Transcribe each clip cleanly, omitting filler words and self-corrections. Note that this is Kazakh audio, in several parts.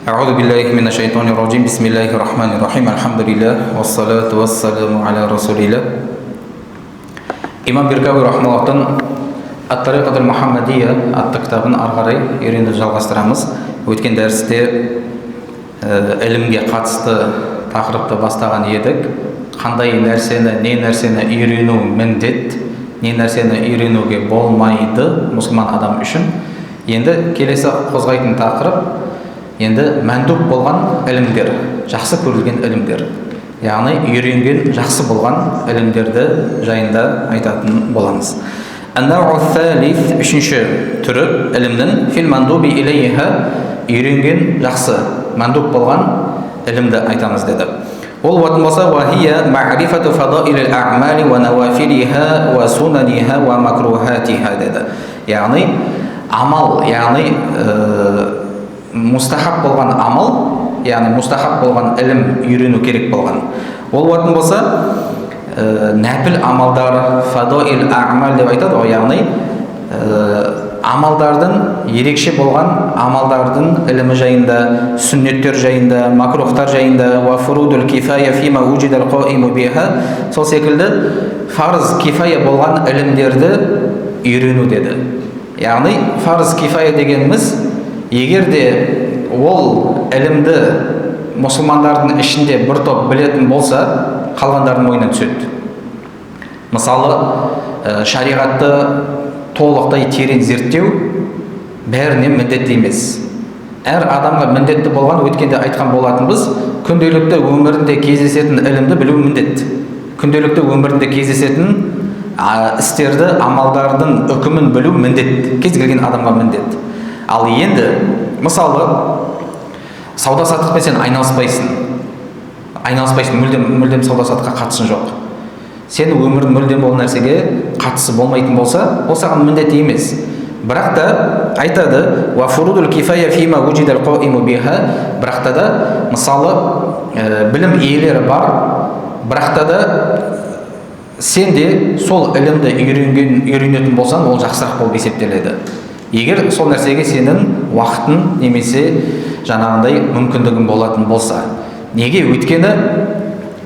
أعوذ بالله من الشيطان الرجيم بسم الله الرحمن الرحيم الحمد لله والصلاة والسلام على رسول الله. Имам Биркауи рахмаллахтан Ат-Тариқатул Мухаммадия атты кітабын ары қарай үйренуді жалғастырамыз. Өткен дәрісте ілімге қатысты тақырыпты бастаған едік. Қандай нәрсені, не нәрсені үйрену міндет, не нәрсені үйренуге болмайды мұсылман адам үшін. Енді келесі қозғайтын тақырып енді мәндуб болған ілімдер, жақсы көрілген ілімдер. Яғни үйренген жақсы болған ілімдерді жайында айтатын боламыз. Ан-науъу ат-талиф, үшінші түрі ілімнің фил мандуби илейха, үйренген жақсы, мандуб болған ілімді айтамыз деді. Ол уатын болса вахия ма'рифату фадаилил а'мали ва навафилиха ва сунаниха ва макрухатиха деді. Яғни амал, яғни мустахаб болған амал, яғни мустахаб болған ілім үйрену керек болған. Ол уатын болса нәпіл амалдар, фадаил а'мал деп айтады ғой, яғни амалдардың, ерекше болған амалдардың ілімі жайында, сүннеттер жайында, макрухтар жайында, ва фурудул кифая фима уджидал қаиму биха, сол секілді фарз кифая болған ілімдерді үйрену деді. Яғни фарз кифая дегеніміз, егер де ол ілімді мұсылмандардың ішінде бір топ білетін болса, қалғандардың мойнына түседі. Мысалы, шариғатты толықтай терең зерттеу бәріне міндетті емес. Әр адамға міндетті болған, өткенде айтқан болатынбыз, күнделікті өмірінде кездесетін ілімді білу міндет. Күнделікті өмірінде кездесетін істерді, амалдардың үкімін білу міндет. Кез келген адамға міндет. Ал енді, мысалы, сауда-саттықпен сен айналыспайсың, мүлдем сауда-саттыққа қатысың жоқ. Сен өмірдің мүлдем бұл нәрсеге қатысы болмайтын болса, ол саған міндет емес. Бірақ та айтады, ва фурудул кифая фима уджидал қаиму биха, бірақ та да, мысалы, білім иелері бар, бірақ та да сен де сол ілімді үйренетін болсаң, ол жақсырақ болып есептеледі. Егер сол нәрсеге сенің уақытын немесе жаңағындай мүмкіндігін болатын болса. Неге? Өйткені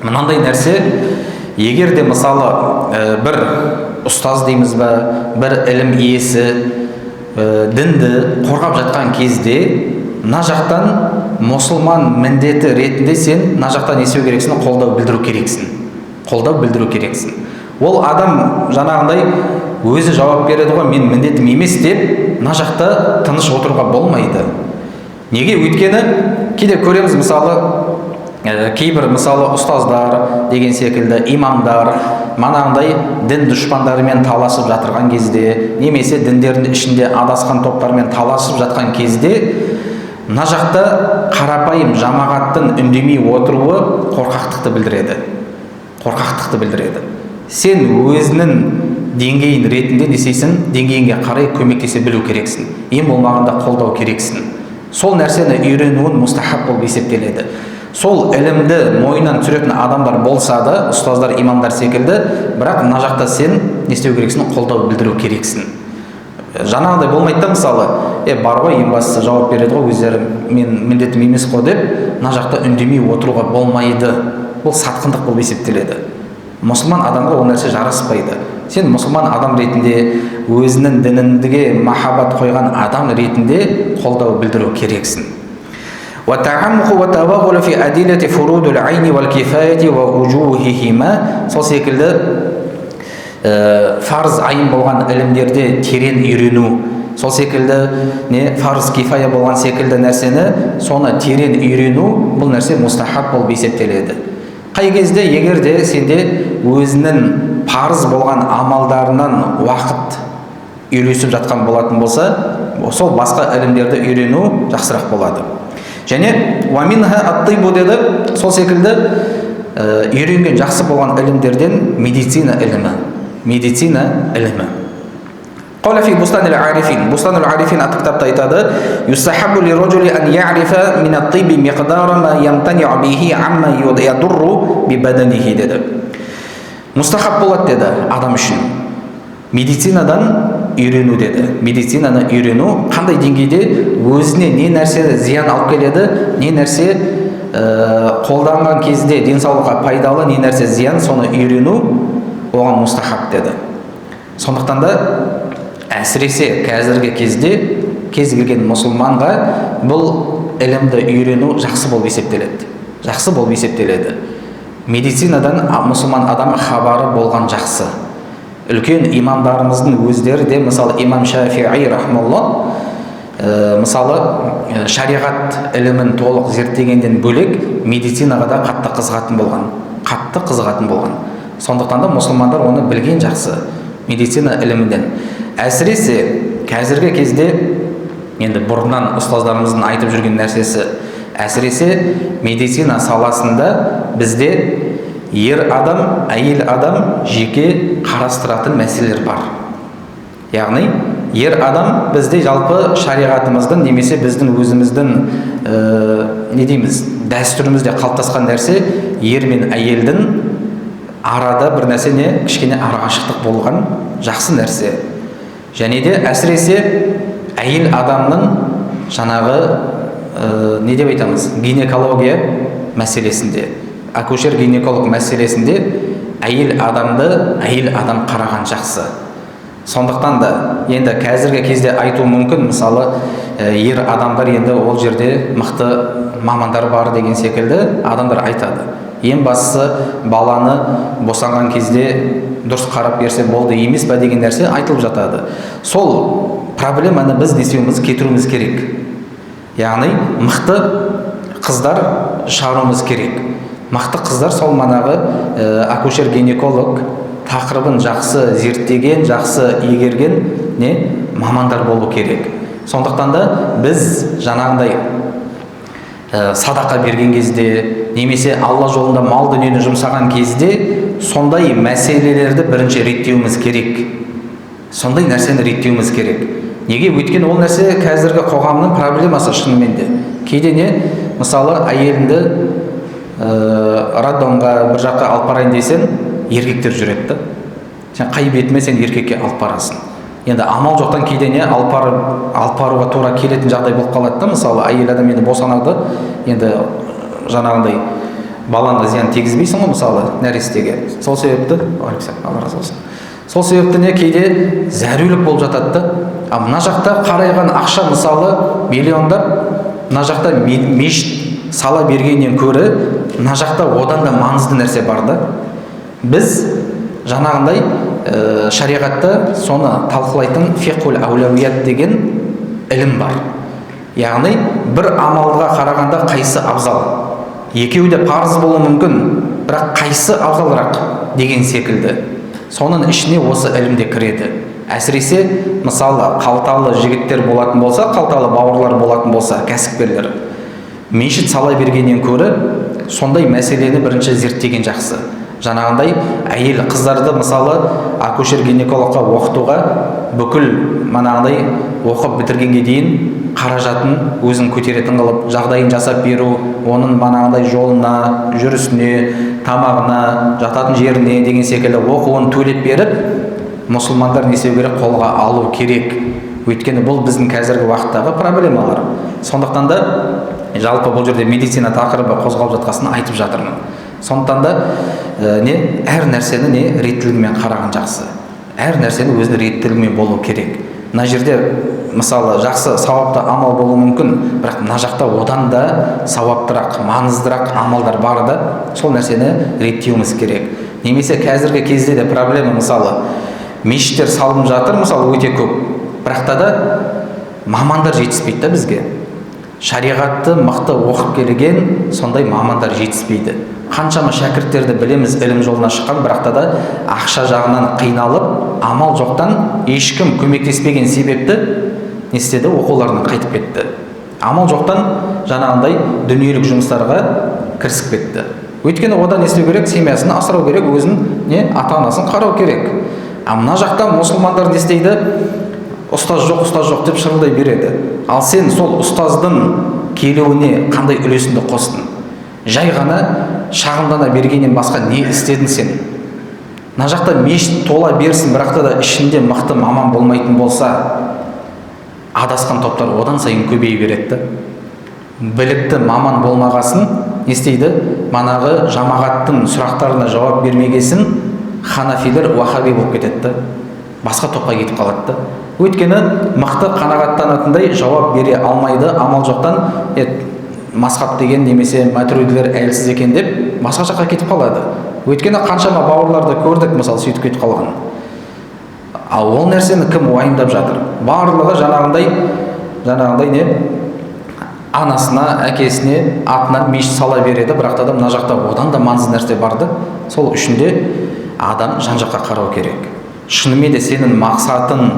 мынандай нәрсе, егер де мысалы бір ұстаз дейміз ба, бір ілім иесі дінді қорғап жатқан кезде, мына жақтан мұсылман міндеті ретінде сен мына жақтан не істеу керексің? Қолдау білдіру керексің. Ол адам жаңағындай өзі жауап береді ғой, мен міндетім емес деп, мына жақта тыныш отыруға болмайды. Неге? Өйткені кейде көреміз, мысалы, кейбір мысалы ұстаздар деген секілді, имамдар манағындай дін дұшпандарымен таласып жатырған кезде, немесе діндердің ішінде адасқан топтармен таласып жатқан кезде, мына жақта қарапайым жамағаттың үндемей отыруы қорқақтықты білдіреді. Сен өзінің деңгейін ретінде десейсің, деңгейіңге қарай көмектесе білу керексің. Ең болмағанда қолдау керексің. Сол нәрсені үйренуін мустахаб болып есептеледі. Сол ілімді мойнынан түсіретін адамдар болса да, ұстаздар, имамдар секілді, бірақ мына жақта сен не істеу керексің? Қолдау білдіру керексің. Жаңағыдай болмайды да, мысалы, бар ғой, ең бастысы жауап береді ғой, өздері мен міндетім емес қой деп, мына жақта үндемей отыруға болмайды. Ол сатқындық болып есептеледі. Мұсылман адамға ол нәрсе жараспайды. Сен мұсылман адам ретінде, өзінің дініндіге махаббат қойған адам ретінде қолдау білдіру керексің. Сол секілді фарз айын болған ілімдерде терең үйрену, сол секілді фарз кифая болған секілді нәрсені соны терең үйрену, бұл нәрсе мустахаб болып есептеледі. Қай кезде, егер де сенде өзінің парыз болған амалдарынан уақыт үйлесіп жатқан болатын болса, сол басқа ілімдерді үйрену жақсырақ болады. Және уаминха ат-тибу деді, сол секілді үйренген жақсы болған ілімдерден медицина ілімі. Қала фи Бустанул Арифин. Бустанул Арифин атты кітапта айтады, юстахаббу лирраджули ан я'рифа мин ат-тибби миқдара ма ямтани'у биhi амма ядурру би баданихи деді. Мустахаб болады деді адам үшін. Медицинадан үйрену деді. Медицинаны үйрену қандай деңгейде, өзіне не нәрсе зиян алып келеді, не нәрсе қолданған кезде денсаулыққа пайдалы, не нәрсе зиян, соны үйрену оған мустахаб деді. Сондықтан да әсіресе қазіргі кезде кез келген мұсылманға бұл ілімді үйрену жақсы болып есептеледі. Медицинадан мұсылман адам хабары болған жақсы. Үлкен имамдарымыздың өздері де, мысалы имам Шафиғи рахмаллах, мысалы шариғат ілімін толық зерттегенден бөлек медицинаға да қатты қызығатын болған. Сондықтан да мұсылмандар оны білген жақсы, медицина ілімінен. Әсіресе қазіргі кезде, енді бұрыннан ұстаздарымыздың айтып жүрген нәрсесі, әсіресе медицина саласында бізде ер адам, әйел адам жеке қарастыратын мәселелер бар. Яғни ер адам бізде жалпы шариғатымыздың немесе біздің өзіміздің дәстүрімізде қалыптасқан нәрсе, ер мен әйелдің арада бір нәрсе кішкене арақашықтық болған жақсы нәрсе. Және де әсіресе әйел адамның жаңағы гинекология мәселесінде, акушер гинеколог мәселесінде әйел адам қараған жақсы. Сондықтан да енді қазіргі кезде айту мүмкін, мысалы ер адамдар енді ол жерде мықты мамандар бар деген секілді адамдар айтады. Ең бастысы баланы босанған кезде дұрыс қарап берсе болды емес пе деген нәрсе айтылып жатады. Сол проблеманы біз кетіруіміз керек. Яғни мықты қыздар шығаруымыз керек. Мықты қыздар сол манағы акушер-гинеколог тақырыбын жақсы зерттеген, жақсы игерген мамандар болу керек. Сондықтан да біз жаңағындай садақа берген кезде, немесе Алла жолында мал дүниені жұмсаған кезде сондай мәселелерді бірінші реттеуіміз керек. Сондай нәрсені реттеуіміз керек. Неге? Өйткені ол нәрсе қазіргі қоғамның проблемасы шынымен де. Кейде мысалы әйеліңді роддомға бір жаққа алып барайын десең, еркектер жүреді. Сен қай бетіме сен еркекке алып барасың. Енді амал жоқтан кейде алып баруға тура келетін жағдай болып қалады да. Мысалы әйел адам енді босанады, енді жаңағындай балаңа зиян тигізбейсің ғой, мысалы нәрестеге. Сол себепті, Алла разы болсын. Сол себепті кейде зәрулік болып жатады. Мына жақта қарайған ақша мысалы миллиондап, мына жақта мешіт сала бергеннен көрі, мына жақта одан да маңызды нәрсе бар да. Біз жаңағындай шариғатта соны талқылайтын фиқхул аулавият деген ілім бар. Яғни бір амалға қарағанда қайсы абзал? Екеуі де парыз болуы мүмкін, бірақ қайсы абзалырақ деген секілді. Соның ішіне осы ілімде кіреді. Әсіресе мысалы қалталы жігіттер болатын болса, қалталы бауырлар болатын болса, кәсіпкерлер мешіт сала бергеннен көрі сондай мәселені бірінші зерттеген жақсы. Жаңағындай әйел қыздарды мысалы акушер-гинекологқа оқытуға бүкіл манағындай оқып бітіргенге дейін қаражатын өзін көтеретін қылып, жағдайын жасап беру, оның манағындай жолына, жүрісіне, тамағына, жататын жеріне деген секілді оқуын төлеп беріп, мұсылмандар не істеу керек? Қолға алу керек. Өйткені бұл біздің қазіргі уақыттағы проблемалар. Сондықтан да жалпы бұл жерде медицина тақырыбы қозғалып жатқасын айтып жатырмын. Сондықтан да әр нәрсені реттілігімен қараған жақсы. Әр нәрсені өзінің реттілігімен болу керек. Мына жерде мысалы жақсы сауапты амал болуы мүмкін, бірақ мына жақта одан да сауаптырақ, маңыздырақ амалдар бар да, сол нәрсені реттеуіміз керек. Немесе қазіргі кезде де проблема, мысалы мешіттер салынып жатыр, мысалы өте көп, бірақ та мамандар жетіспейді да бізге. Шариғатты мықты оқып келген сондай мамандар жетіспейді. Қаншама шәкірттерді білеміз ілім жолына шыққан, бірақ та ақша жағынан қиналып, амал жоқтан ешкім көмектеспеген себепті не істеді? Оқуларынан қайтып кетті. Амал жоқтан жаңағындай дүниелік жұмыстарға кірісіп кетті. Өйткені одан не істеу керек? Семьясын асырау керек, өзін ата-анасын қарау керек. Мына жақта мұсылмандар не істейді? Ұстаз жоқ деп шырылдай береді. Ал сен сол ұстаздың келуіне қандай үлесіңді қостың? Жай ғана шағымдана бергеннен басқа не істедің сен? мына жақта мешіт тола берсін, бірақ та ішінде мықты маман болмайтын болса, адасқан топтар одан сайын көбейе береді. Білікті маман болмағасын не істейді? Манағы жамағаттың сұрақтарына жауап бермегесін ханафилер уахаби болып кетеді, басқа топқа кетіп қалады. Өйткені мықты қанағаттанатындай жауап бере алмайды, амал жоқтан мазхаб деген немесе матуридилер әлсіз екен деп басқа жаққа кетіп қалады. Өйткені қаншама бауырларды көрдік, мысалы сөйтіп кетіп қалған. Ал ол нәрсені кім уайымдап жатыр? Барлығы жаңағындай не? Анасына, әкесіне, атына мешіт сала береді, бірақ та мына жақта одан да маңызды нәрсе барды. Сол үшін де адам жан-жаққа қарау керек. Шынымен де сенің мақсатың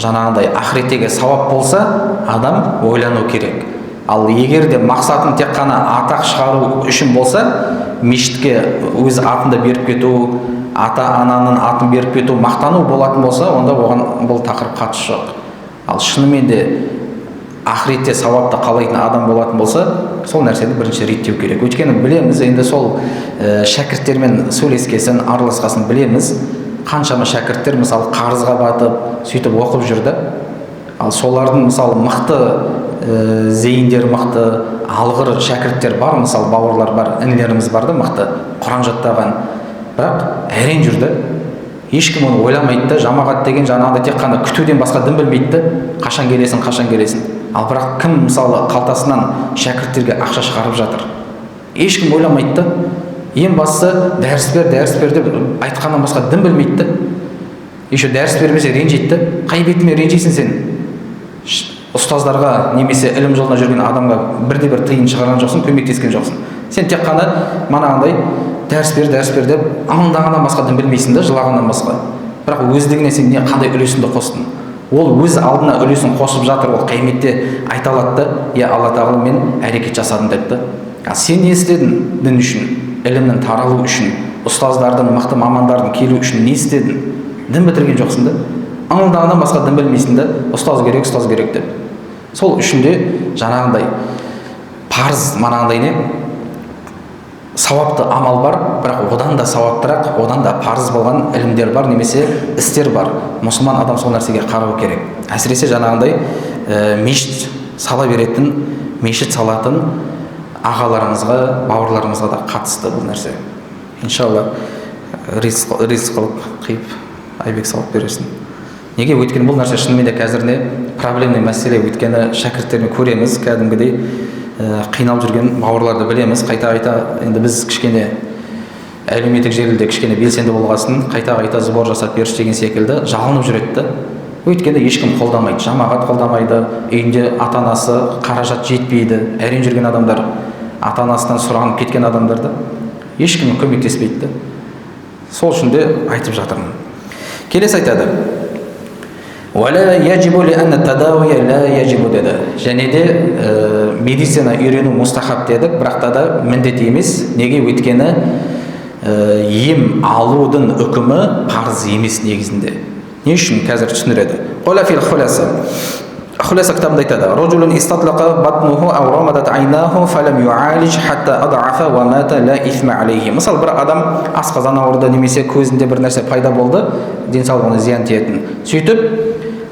жаңағындай ақыреттегі сауап болса, адам ойлану керек. Ал егер де мақсатың тек қана атақ шығару үшін болса, мешітке өз атында беріп кету, ата-ананың атын беріп кету, мақтану болатын болса, онда оған бұл тақырып қатысы жоқ. Ал шынымен де ақыретте сауапты қалайтын адам болатын болса, сол нәрсені бірінші реттеу керек. Өйткені білеміз, енді сол шәкірттермен сөйлескесін, араласқасын білеміз. Қаншама шәкірттер мысалы қарызға батып, сөйтіп оқып жүрді. Ал солардың мысалы мықты зейіндер, мықты алғыр шәкірттер бар, мысалы бауырлар бар, інілеріміз барды, мықты Құран жаттаған. Бірақ әрең жүрді. Ешкім оны ойламайды. Жамағат деген жаңағыда тек қана күтуден басқа дым білмейді. Қашан келесің. Ал бірақ кім мысалы қалтасынан шәкірттерге ақша шығарып жатыр? Ешкім ойламайды. Ең бастысы дәріс бер деп айтқаннан басқа дым білмейді. Еще дәріс бермесе ренжиді. Қай бетімен ренжисің сен? Ұстаздарға немесе ілім жолына жүрген адамға бірде-бір тиын шығарған жоқсың, көмектескен жоқсың. Сен тек қана манағындай дәріс бер деп аңдағаннан басқа дым білмейсің да, жылағаннан басқа. Бірақ өздігіне сен қандай үлесіңді қостың? Ол өз алдына үлесін қосып жатыр, ол қияметте айта алады, я Алла тағала мен әрекет жасадым депті. Сен не істедің дін үшін, ілімнің таралу үшін, ұстаздардың, мықты мамандардың келу үшін не істедің? Дін бітірген жоқсың да, аңылдағаннан басқа дін білмейсің да, ұстаз керек деп. Сол үшін де жаңағындай парыз, манағындай не? Сауапты амал бар, бірақ одан да сауаптырақ, одан да парыз болған ілімдер бар, немесе істер бар. Мұсылман адам сол нәрсеге қарау керек. Әсіресе жаңағындай мешіт сала беретін, мешіт салатын ағаларымызға, бауырларымызға да қатысты бұл нәрсе. Иншалла ризық қылып қиып Айбек салып бересің. Неге? Өйткені бұл нәрсе шынымен де қазір не проблемный мәселе. Өйткені шәкірттерін көреміз, кәдімгідей қиналып жүрген бауырларды білеміз. Қайта енді біз кішкене әлеуметтік желіде кішкене белсенді болғасын, қайта сбор жасап беріш деген секілді жалынып жүреді. Өйткені ешкім қолдамайды, жамағат қолдамайды, үйінде ата-анасы қаражат жетпейді, әрең жүрген адамдар, ата-анасынан сұрағанып кеткен адамдарды ешкім көмектеспейді. Сол үшін де айтып жатырмын. Келесі айтады. Және де медицина үйрену мұстахаб дедік, бірақ та міндет емес. Неге? Өйткені ем алудың үкімі парыз емес негізінде. Не үшін? Қазір түсіндіреді. Хуласа кітабында айтады. Рожулун истатлаqa батнуху ау рамадат айнаху фалам юалиж хатта адафа ва мата ла исма алейхи. Мысалы бір адам асқазан ауырды, немесе көзінде бір нәрсе пайда болды, денсаулығына зиян тиетін. Сөйтіп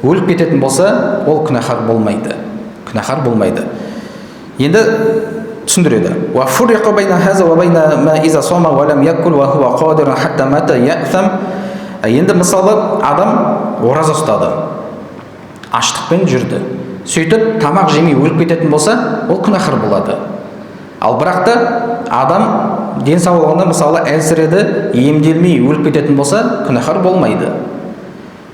өліп кететін болса, ол күнәһар болмайды. Енді түсіндіреді. Ва фурриqa байна хаза ва байна ма иза сама ва лам якул ва хува қадирун хатта мата я'сам. Енді мысалы адам ораза ұстады, аштықпен жүрді, сөйтіп тамақ жемей өліп кететін болса, ол күнәһар болады. Ал бірақ та адам денсаулығына мысалы әлсіреді, емделмей өліп кететін болса, күнәһар болмайды.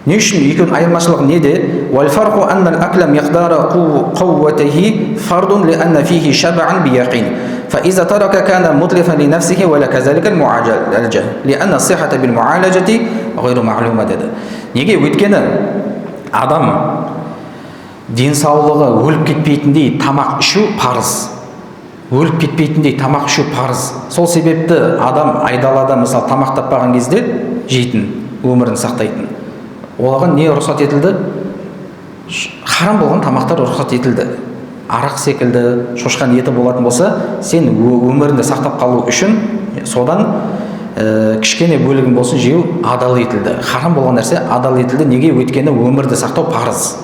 Не үшін? Екеуінің айырмашылығы неде? Валфарқу аннал аклам яқдара қувватихи фардун лианна фихи шаб'ан бияқин. فإذا ترك كان متلفا لنفسه ولا كذلك المعالجة لأن الصحة بالمعالجة غير معلومة деді. Неге? Өйткені адам денсаулығы өліп кетпейтіндей тамақ ішу парыз. Сол себепті адам айдалада мысалы тамақ таппаған кезде жейтін, өмірін сақтайтын. Оған не рұқсат етілді? Харам болған тамақтар рұқсат етілді. Арақ секілді, шошқан еті болатын болса, сен өміріңді сақтап қалу үшін содан кішкене бөлігін болсын жеу адал етілді. Харам болған нәрсе адал етілді. Неге? Өйткені өмірді сақтау парыз.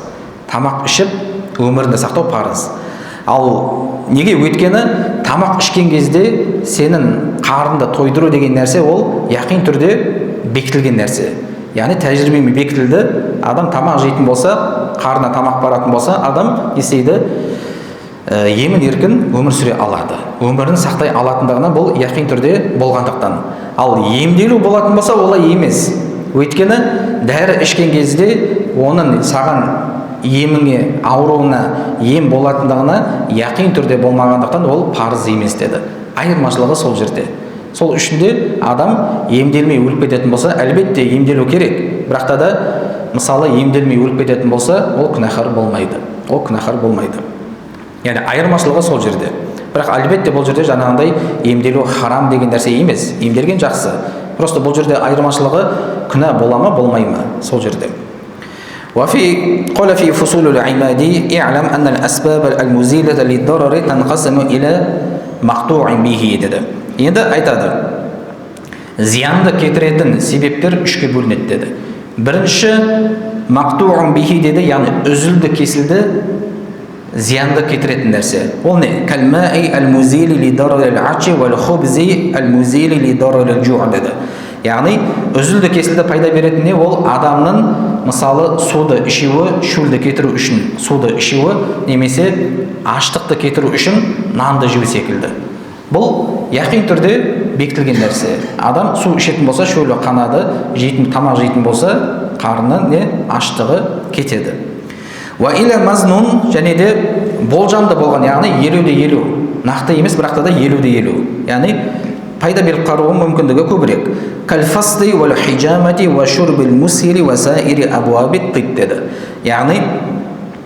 Тамақ ішіп өмірді сақтау парыз. Ал неге? Өйткені тамақ ішкен кезде сенің қарынды тойдыру деген нәрсе ол яқин түрде бекітілген нәрсе. Яғни тәжірибемен бекітілді. Адам тамақ жейтін болса, қарнына тамақ баратын болса, адам есейді емін еркін өмір сүре алады. Өмірін сақтай алатындығына бұл яқин түрде болғандықтан. Ал емделу болатын болса, олай емес. Өйткені дәрі ішкен кезде оның саған еміңе, ауруына ем болатындығына яқин түрде болмағандықтан ол парыз емес деді. Айырмашылығы сол жерде. Сол үшін де адам емделмей өліп кететін болса, әлбетте емделу керек. Бірақ та да мысалы емделмей өліп кететін болса, ол күнәһар болмайды. Ол күнәһар болмайды. Яғни айырмашылығы сол жерде. Бірақ әлбетте бұл жерде жаңағындай емделу харам деген нәрсе емес. Емделген жақсы. Просто бұл жерде айырмашылығы күнә бола ма, болмай ма, сол жерде. قال في فصول العماد اعلم أن الأسباب المزيلة للضرر تنقسم إلى مقطوع به деді. Енді айтады, зиянды кетіретін себептер үшке бөлінеді деді. Бірінші мақтуун бихи деді, яғни үзілді кесілді зиянды кетіретін нәрсе. Ол не? Калмаи ал-музили ли дарарил ачи вал хубзи ал-музили ли дарарил жуъ деді. Яғни үзілді кесілді пайда беретін не? Ол адамның мысалы суды ішуі, шөлді кетіру үшін суды ішуі, немесе аштықты кетіру үшін нанды жеу секілді. Бұл яқин түрде бекітілген нәрсе. Адам су ішетін болса шөлі қанады, тамақ жейтін болса қарны не? Аштығы кетеді. Ва иля мазнун, және де болжамды болған, яғни 50-50, нақты емес, бірақ та 50-50. Яғни пайда беріп қаруы мүмкіндігі көбірек. Калфасди вал хижамати ва шурбил мусири ва саири абуабит тиб деді. Яғни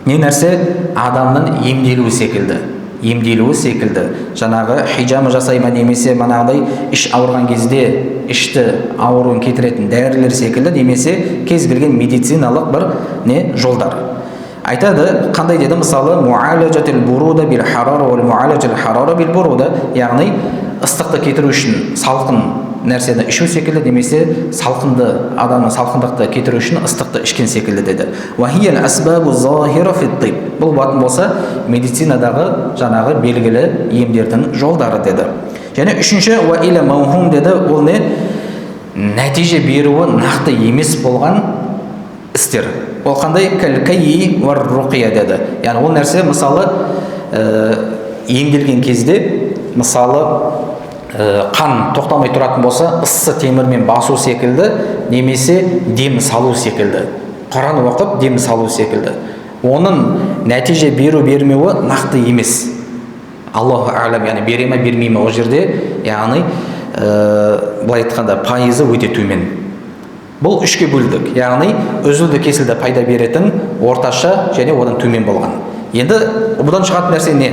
не нәрсе? Адамның емделуі секілді. Емделуі секілді. Жаңағы хижама жасайма немесе манағыдай іш ауырған кезде ішті ауруын кетіретін дәрілер секілді, немесе кез келген медициналық бір не жолдар. Айтады, қандай деді? Мысалы, муалажатил буруда бил харара вал муалажатил харара бил буруда, яғни ыстықты кетіру үшін салқын нәрсені ішу секілді, немесе салқынды, адамның салқындықты кетіру үшін ыстықты ішкен секілді деді. Вахиял асбабу захира фит тиб. Бұл болатын болса медицинадағы жаңағы белгілі емдердің жолдары деді. Және үшінші ва иля маухум деді. Ол не? Нәтиже беруі нақты емес болған істер. Ол қандай? Кәл-кайи ва руқия деді. Яғни ол нәрсе мысалы емделген кезде мысалы қан тоқтамай тұратын болса, ыссы темірмен басу секілді, немесе дем салу секілді. Құран оқып дем салу секілді. Оның нәтиже беру-бермеуі нақты емес. Аллаху а'лам, яғни бере ме бермей ме, ол жерде, яғни былай айтқанда пайызы өте төмен. Бұл үшке бөлдік. Яғни үзілді кесілді пайда беретін орташа және одан төмен болған. Енді бұдан шығатын нәрсе не?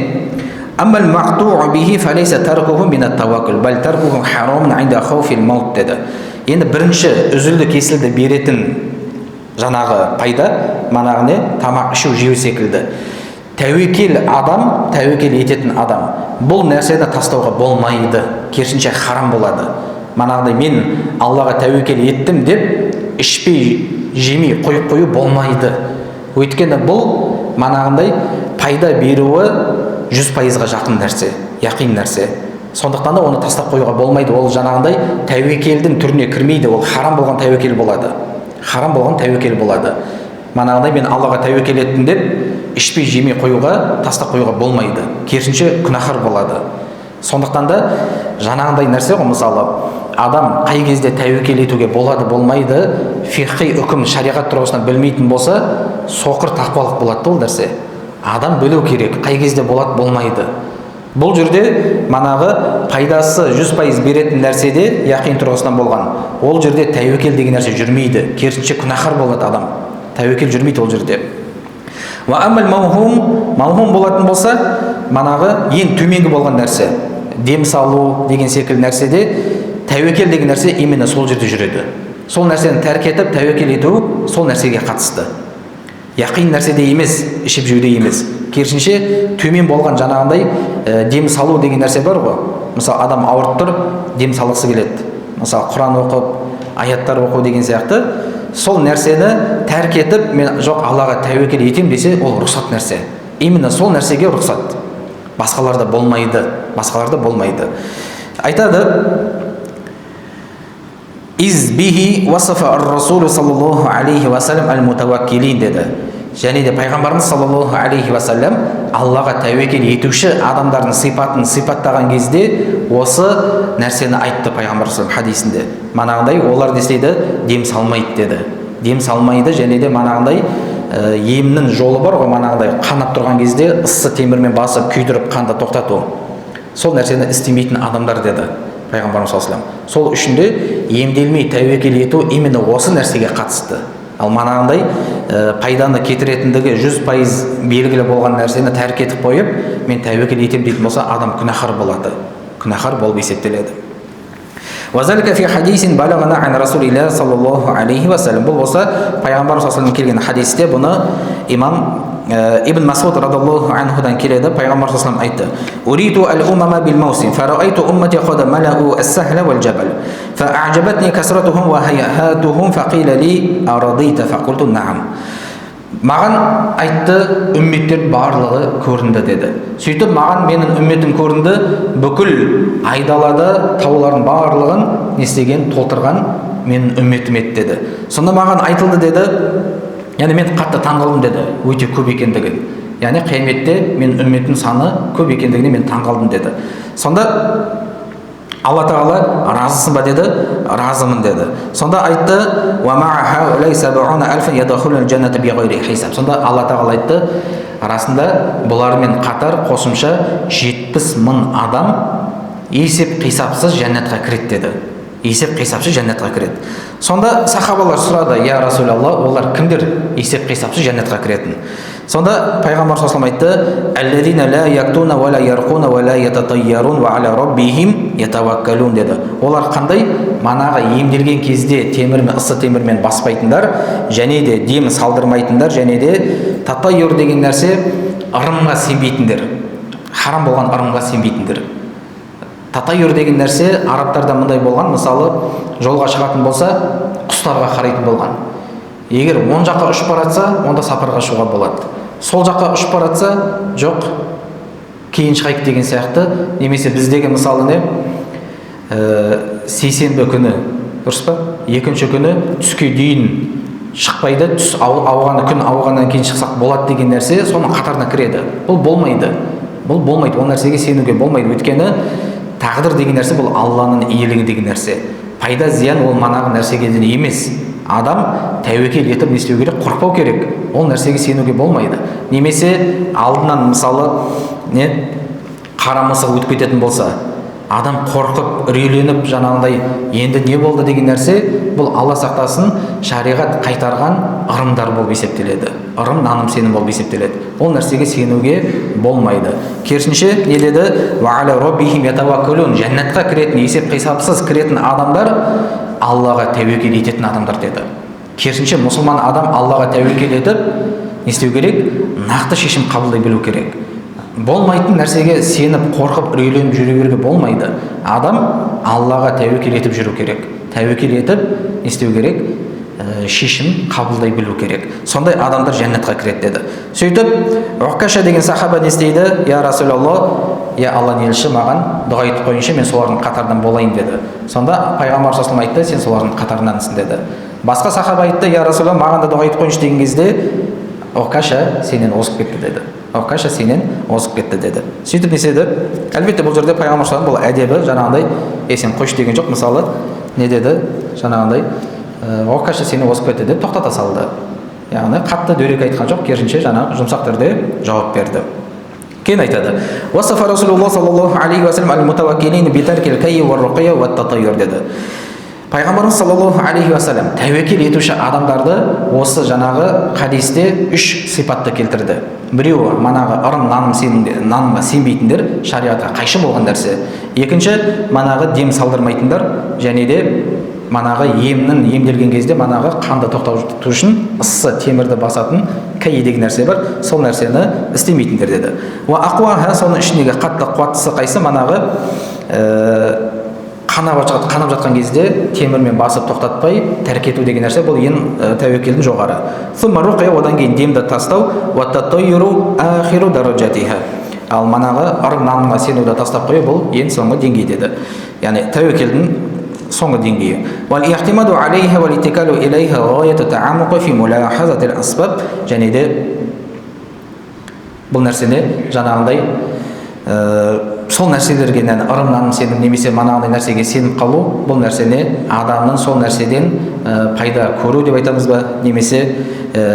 أما المقطوع به فليس تركه من التوكل بل تركه حرام عند خوف الموت деді. Енді бірінші үзілді кесілді беретін жаңағы пайда, манағы не? Тамақ ішу, жеу секілді. Тәуекел адам, тәуекел ететін адам бұл нәрсені тастауға болмайды, керісінше харам болады. Манағыдай мен Аллаға тәуекел еттім деп ішпей, жемей қойып қою болмайды. Өйткені бұл манағындай пайда беруі 100%-ға жақын нәрсе, яқин нәрсе. Сондықтан да оны тастап қоюға болмайды. Ол жаңағындай тәуекелдің түріне кірмейді. Ол харам болған тәуекел болады. Харам болған тәуекел болады. Манағындай мен Аллаға тәуекел еттім деп ішпей жемей қоюға, тастап қоюға болмайды. Керісінше күнәһар болады. Сондықтан да жаңағындай нәрсе ғой, мысалы адам қай кезде тәуекел етуге болады, болмайды, фиқи үкім, шариғат тұрғысынан білмейтін болса, соқыр тақуалық болады ол нәрсе. Адам білу керек, қай кезде болады, болмайды. Бұл жерде манағы пайдасы 100% беретін нәрседе яқин тұрғысынан болған. Ол жерде тәуекел деген нәрсе жүрмейді. Керісінше күнәһар болады адам. Тәуекел жүрмейді ол жерде. Ва амал маухум болатын болса, манағы ең төменгі болған нәрсе, дем салу деген секілді нәрседе тәуекел деген нәрсе именно сол жерде жүреді. Сол нәрсені тәрк етіп тәуекел ету сол нәрсеге қатысты. Яқин нәрседе емес, ішіп жеуде емес. Керісінше төмен болған жаңағындай дем салу деген нәрсе бар ғой. Мысалы адам ауырып тұр, дем салғысы келеді. мысалы Құран оқып, аяттар оқу деген сияқты, сол нәрсені тәрк етіп, мен жоқ Аллаға тәуекел етем десе, ол рұқсат нәрсе. Именно сол нәрсеге рұқсат. Басқаларда болмайды. Айтады: «Из бихи васафа ар-расулу саллаллаху алейхи вассалам аль-мутаваккилин» деді. Және де пайғамбарымыз саллаллаху алейхи вассалам Аллаға тәуекел етуші адамдардың сипатын сипаттаған кезде осы нәрсені айтты пайғамбар хадисінде. Манағындай олар десейді дем салмайды деді. Дем салмайды, және де манағындай емнің жолы бар ғой, манағындай қанап тұрған кезде ыссы темірмен басып күйдіріп қанды тоқтату. Сол нәрсені істемейтін адамдар деді пайғамбарымыз саллаллаху алейхи вассалам. Сол үшін де емделмей тәуекел ету именно осы нәрсеге қатысты. Ал манағындай пайданы кетіретіндігі 100% белгілі болған нәрсені тәрк етіп қойып, мен тәуекел етем дейтін болса, адам күнәһар болады. Күнәһар болып есептеледі. وذلك في حديث بلغنا عن رسول الله صلى الله عليه وسلم. Бұл болса пайғамбар саллаллаху алейхи келген хадисте бұны имам Ибн Масуд радаллаху анхудан келеді. Пайғамбар саллаллаху алейхи айтты: "Уриту ал-умама бил-маусим, фараайту уммати қад малау ас-сахла вал-джабал, фа'ажабатни касратухум ва хайатухум, фақила ли арадита, фақулту наам." Маған айтты, үмметтер барлығы көрінді деді. Сөйтіп маған менің үмметім көрінді, бүкіл айдалада таулардың барлығын нестеген, толтырған менің үмметім еді деді. Сонда маған айтылды деді, яғни мен қатты таңғалдым деді, өте көп екендігін. Яғни қияметте мен үмметтің саны көп екендігіне мен таңғалдым деді. Сонда Алла Тағала разысың ба деді, разымын деді. Сонда айтты: Сонда Алла Тағала айтты: расында бұлармен қатар қосымша 70.000 адам есеп қисапсыз жәннатқа кіреді деді. Есеп қисапсыз жәннатқа кіреді. Сонда сахабалар сұрады: я Расулалла, олар кімдер есеп қисапсыз жәннатқа кіретін? Сонда пайғамбар саллаллаху алейхи айтты: «Аллазина ла яктуна ва ла ярқуна ва ла ятатайярун ва аля раббихим ятаваккалун» деді. Олар қандай? Манағы емделген кезде темірмен, ыссы темірмен баспайтындар, және де дем салдырмайтындар, және де татайюр деген нәрсе ырымға сенбейтіндер. Харам болған ырымға сенбейтіндер. Татайюр деген нәрсе арабтарда мындай болған, мысалы жолға шығатын болса, құстарға қарайтын болған. Егер оң жаққа ұшып баратса, онда сапарға шығуға болады. Сол жаққа ұшып баратса, жоқ, кейін шығайық деген сияқты. Немесе біздегі мысалы не? Сейсенбі күні, дұрыс па? Екінші күні түске дейін шықпайды, түс ауғаны, күн ауғаннан кейін шықсақ болады деген нәрсе соның қатарына кіреді. Бұл болмайды. Бұл болмайды. Ол нәрсеге сенуге болмайды. Өйткені тағдыр деген нәрсе бұл Алланың иелігі деген нәрсе. Пайда зиян ол манағы нәрсеге емес. Адам тәуекел етіп не істеу керек? Қорықпау керек. Ол нәрсеге сенуге болмайды. Немесе алдынан мысалы қара мысық өтіп кететін болса, адам қорқып, үрейленіп, жаңағындай енді не болды деген нәрсе, бұл Алла сақтасын, шариғат қайтарған ырымдар болып есептеледі. Ырым наным сенім болып есептеледі. Ол нәрсеге сенуге болмайды. Керісінше не деді? Ва аля раббихим ятаваккалун. Жәннатқа кіретін, есеп қисапсыз кіретін адамдар Аллаға тәуекел ететін адамдар деді. Керісінше мұсылман адам Аллаға тәуекел етіп не істеу керек? Нақты шешім қабылдай білу керек. Болмайтын нәрсеге сеніп, қорқып, үрейленіп жүре беруге болмайды. Адам Аллаға тәуекел етіп жүру керек. Тәуекел етіп не істеу керек? Шешім қабылдай білу керек. Сондай адамдар жәннатқа кіреді деді. Сөйтіп, Уқаша деген сахаба не істейді? Я Расулалла, я Алланың елшісі, маған дұға етіп қойыңызшы, мен солардың қатарынан болайын деді. Сонда пайғамбар саллаллаху алейхи айтты: сен солардың қатарынансың деді. Басқа сахаба айтты: я Расулалла, маған да дұға етіп қойыңызшы деген кезде, Уқаша сенен озып кетті деді. Уқаша сенен озып кетті деді. Сөйтіп не істеді? Әлбетте бұл жерде пайғамбар саллаллаху алейхи бұл әдебі, жаңағындай сен қойшы деген жоқ. Мысалы не деді? Жаңағындай Уқаша сені озып кетті деп тоқтата салды. Яғни қатты дөрекі айтқан жоқ, керісінше жаңағы жұмсақ түрде жауап берді. Кейін айтады: «Уасафа Расулуллах саллаллаху алейхи ва саллям ал-мутаваккилин би таркил кайи ва руқия ва татайюр» деді. Пайғамбарымыз саллаллаху алейхи ва саллям тәуекел етуші адамдарды осы жаңағы хадисте 3 сипатты келтірді. Біреуі манағы ырым нанымға сенбейтіндер, шариғатқа қайшы болған нәрсе. Екінші манағы дем салдырмайтындар, және де манағы емделген кезде манағы қанды тоқтату үшін ыссы темірді басатын кайи деген нәрсе бар, сол нәрсені істемейтіндер деді. Ва ақуаха, соның ішіндегі қатты қуаттысы қайсы? Манағы қанап жатқан кезде темірмен басып тоқтатпай тәрк ету деген нәрсе, бұл ең тәуекелдің жоғары. Одан кейін демді тастау, ал манағы ырым нанымға сенуді тастап қою, бұл ең соңғы деңгей деді. Яғни тәуекелдің соңғы деңгейі. Және де бұл нәрсені жаңағындай сол нәрселерге, ырым наным сенім немесе манағындай нәрсеге сеніп қалу, бұл нәрсені адамның сол нәрседен пайда көру деп айтамыз ба, немесе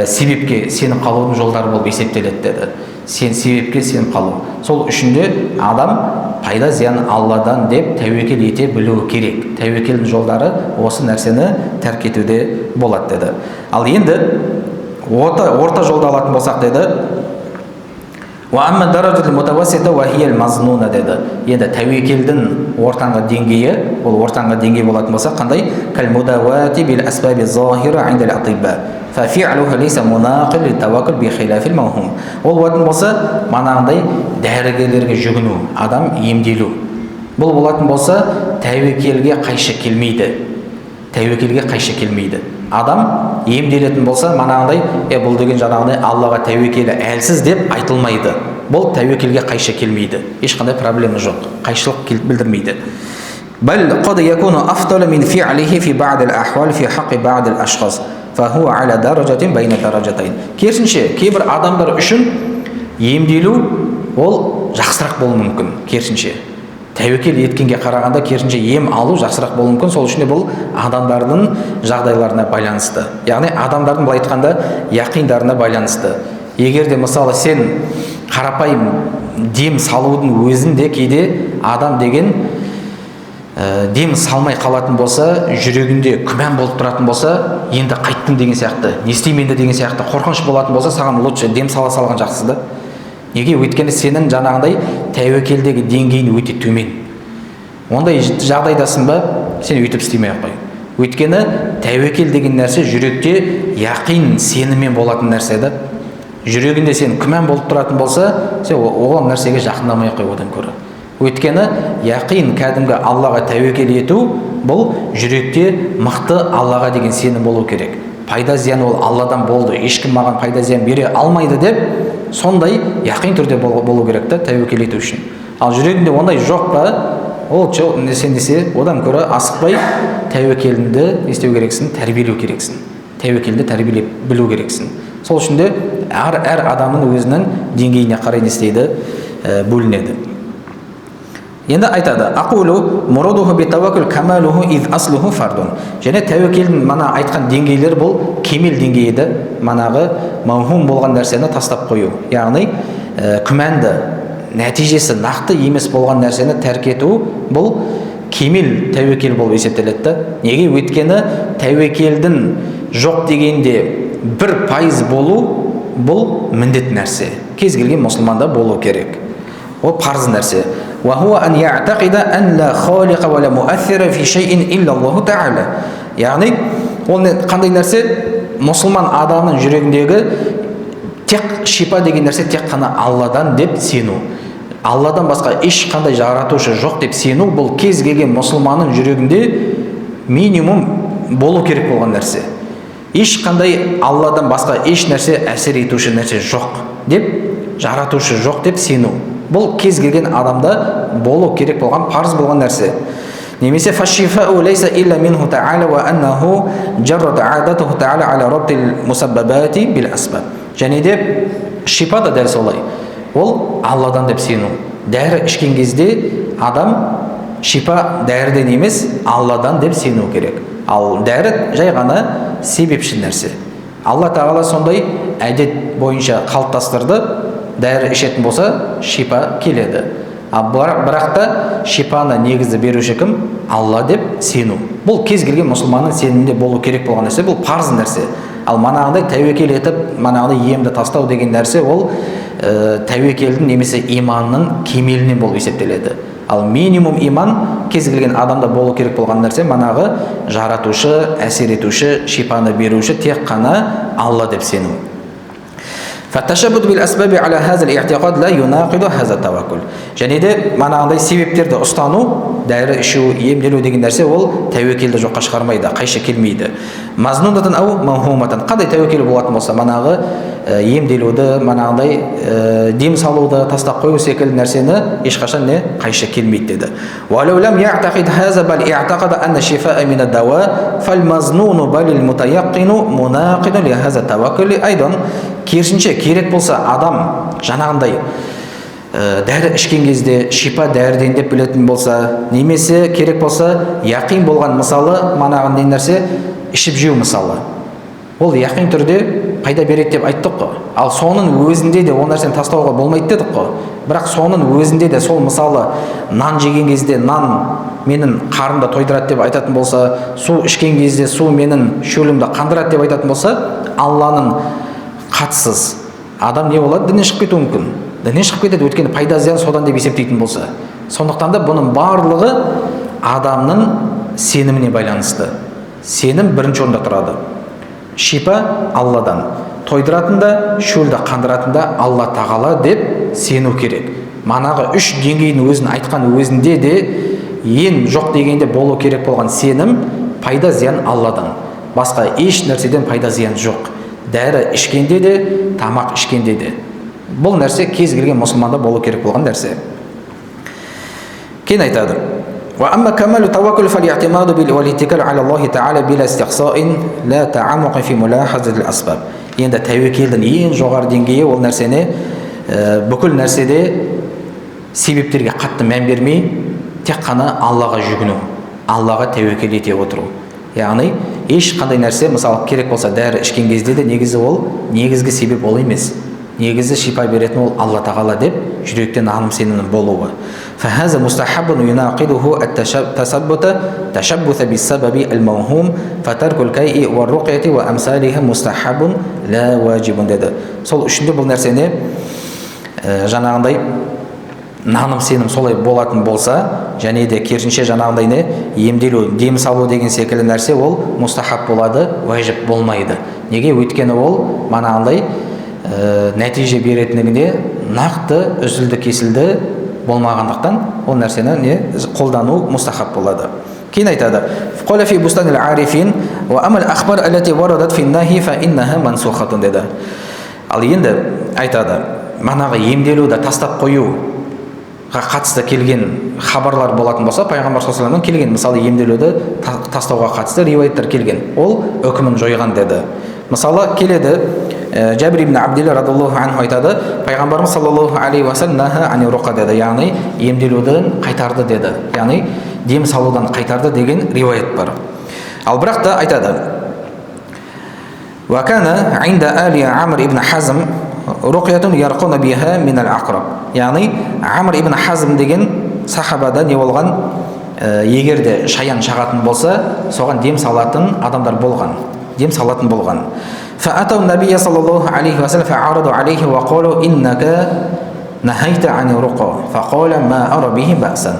себепке сеніп қалудың жолдары болып есептеледі деді. Себепке сеніп қалу. Сол үшін де адам пайда зиян Алладан деп тәуекел ете білуі керек. Тәуекелдің жолдары осы нәрсені тәрк етуде болады деді. Ал енді орта жолды алатын болсақ деді, деді. Енді тәуекелдің ортаңғы деңгейі, ол ортаңғы деңгей болатын болса қандай? Ол болатын болса манағындай дәрігерлерге жүгіну, адам емделу. Бұл болатын болса тәуекелге қайшы келмейді. Тәуекелге қайшы келмейді. Адам емделетін болса манағындай, бұл деген жаңағындай Аллаға тәуекелі әлсіз деп айтылмайды. Бұл тәуекелге қайшы келмейді. Ешқандай проблема жоқ. Қайшылық білдірмейді. Керісінше, кейбір адамдар үшін емделу ол жақсырақ болуы мүмкін. Керісінше, тәуекел еткенге қарағанда керісінше ем алу жақсырақ болуы мүмкін. Сол үшін бұл адамдардың жағдайларына байланысты. Яғни адамдардың былай айтқанда яқиндарына байланысты. Егер де мысалы сен қарапайым дем салудың өзінде кейде адам деген дем салмай қалатын болса, жүрегінде күмән болып тұратын болса, енді қайттым деген сияқты, не істеймін енді деген сияқты қорқыныш болатын болса, саған лучше дем сала салған жақсы да. Неге? Өйткені сенің жаңағындай тәуекелдегі деңгейің өте төмен. Ондай жағдайдасың ба, сен өйтіп істемей-ақ қой. Өйткені тәуекел деген нәрсе жүректе яқин сеніммен болатын нәрсе да. Жүрегінде сен күмән болып тұратын болса, сен ол нәрсеге жақындамай қой одан көрі. Өйткені яқин кәдімгі Аллаға тәуекел ету, бұл жүректе мықты Аллаға деген сенім болу керек. Пайда зиян ол Алладан болды, ешкім маған пайда зиян бере алмайды деп, сондай яқин түрде болу керек та тәуекел ету үшін. Ал жүрегінде ондай жоқ па, ол сен десе, одан көрі асықпай тәуекеліңді істеу керексің, тәрбиелеу керексің. Тәуекелді тәрбиелеп білу керексің. Сол үшін де әр адамның өзінің деңгейіне қарай не істейді, бөлінеді. Енді айтады, және тәуекелдің мана айтқан деңгейлер бұл кемел деңгейі еді, манағы маухум болған нәрсені тастап қою. Яғни күмәнді, нәтижесі нақты емес болған нәрсені тәрк ету, бұл кемел тәуекел болып есептеледі. Неге? Өйткені тәуекелдің жоқ дегенде 1% болу, бұл міндет нәрсе. Кез келген мұсылманда болу керек. Ол парыз нәрсе. Яғни, ол қандай нәрсе? Мұсылман адамның жүрегіндегі тек шипа деген нәрсе тек қана Алладан деп сену. Алладан басқа ешқандай жаратушы жоқ деп сену, бұл кез келген мұсылманның жүрегінде минимум болу керек болған нәрсе. Ешқандай Алладан басқа еш нәрсе әсер етуші нәрсе жоқ деп, жаратушы жоқ деп сену. Бұл кез келген адамда болу керек болған, парыз болған нәрсе. Немесе фашифау лейса илля минху та'ала ва аннаху жаррат а'адатуху та'ала аля рабтил мусаббабати бил асбаб. Және де шипа да дәл солай. Ол Алладан деп сену. Дәрі ішкен кезде адам шипа дәріден емес, Алладан деп сену керек. Ал дәрі жай ғана себепші нәрсе. Алла Тағала сондай әдет бойынша қалыптастырды. Дәрі ішетін болса, шипа келеді. Бірақ та шипаны негізді беруші кім? Алла деп сену. Бұл кез келген мұсылманның сенімінде болу керек болған нәрсе, бұл парыз нәрсе. Ал манағыдай тәуекел етіп, манағыдай емді тастау деген нәрсе, ол тәуекелдің немесе иманның кемелінен болып есептеледі. Ал минимум иман кез келген адамда болу керек болған нәрсе, манағы жаратушы, әсер етуші, шипаны беруші тек қана Алла деп сену. Және де манағындай себептерді ұстану, дәрі ішу, емделу деген нәрсе ол тәуекелді жоққа шығармайды, қайшы келмейді. Мазнунатан ау мавхуматан, қандай тәуекел болатын болса, манағы емделуді, манағыдай дем салуды тастап қою секілді нәрсені ешқашан не қайшы келмейді деді. Валау лам яътақид хаза бал иътақада анна шифаа мин ад-дава фал мазнуну балил мутаяққину мунақиду ли хаза таваккули айдан. Керісінше керек болса адам жаңағындай дәрі ішкен кезде шипа дәріден деп білетін болса, немесе керек болса яқин болған, мысалы манағындай нәрсе ішіп жеу, мысалы ол яқин түрде пайда береді деп айттық қой. Ал соның өзінде де ол нәрсені тастауға болмайды дедік қой. Бірақ соның өзінде де сол, мысалы нан жеген кезде нан менің қарымды тойдырады деп айтатын болса, су ішкен кезде су менің шөлімді қандырады деп айтатын болса, Алланың қатысыз адам не болады? Діннен шығып кетуі мүмкін. Діннен шығып кетеді, өйткені пайда зиян содан деп есептейтін болса. Сондықтан да бұның барлығы адамның сеніміне байланысты. Сенім бірінші орында тұрады. Шипа Алладан, тойдыратын да, шөлді қандыратын да Алла тағала деп сену керек. Манағы үш деңгейдің өзін айтқан өзінде де ең жоқ дегенде болу керек болған сенім, пайда зиян Алладан. Басқа еш нәрседен пайда зиян жоқ. Дәрі ішкенде де, тамақ ішкенде де. Бұл нәрсе кез келген мұсылманда болу керек болған нәрсе. Кейін айтады: وأما كمال التوكل فالاعتماد والاتكال على الله تعالى بلا استقصاء لا تعمق في ملاحظة الأسباب. Енді тәуекелдің ең жоғары деңгейі ол нәрсені бүкіл нәрседе себептерге қатты мән бермей, тек қана Аллаға жүгіну, Аллаға тәуекел ете отыру. Яғни ешқандай нәрсе, мысалы керек болса дәрі ішкен кезде де негізі ол негізгі себеп ол емес. Негізі шипа беретін ол Алла тағала деп жүректен наным сенімнің болуы. فهذا مستحب يناقضه التشبث بالسبب الموهوم فترك الكيء والرقية وأمثالها مستحب لا واجب деді. Сол үшінде бұл нәрсені жаңағындай наным сенім солай болатын болса, және де керісінше жаңағындай не емделу, дем салу деген секілді нәрсе ол мустахаб болады, уәжіп болмайды. Неге? Өйткені ол манағындай нәтиже беретіндігіне нақты үзілді кесілді болмағандықтан ол нәрсені не қолдану мустахаб болады. Кейін айтады: "Қала фи бустан ал-арифин ва амал ахбар аллати варадат фи нахи фа иннаха мансухатун" деді. Ал енді айтады, манағы емделуді тастап қоюға қатысты келген хабарлар болатын болса, пайғамбар саллаллаху алейхи ва саллямнан келген, мысалы емделуді тастауға қатысты риуаяттар келген, ол үкімін жойған деді. Мысалы келеді, Жабир ибн Абдилла радиллаху анху айтады, пайғамбарымыз саллаллаху алейхи ва саллям наха ани руқа деді, яғни емделуден қайтарды деді, яғни дем салудан қайтарды деген риуаят бар. Ал бірақ та айтады: "Ва кана инда али Амр ибн Хазм руқиятун ярқуна биха мин ал-ақраб", яғни Амр ибн Хазм деген сахабада не болған, егерде шаян шағатын болса, соған дем салатын адамдар болған, дем салатын болған. فأتوا النبي صلى الله عليه وسلم فعرضوا عليه وقالوا إنك نهيت عن الرقى فقال ما أرى به بأسا.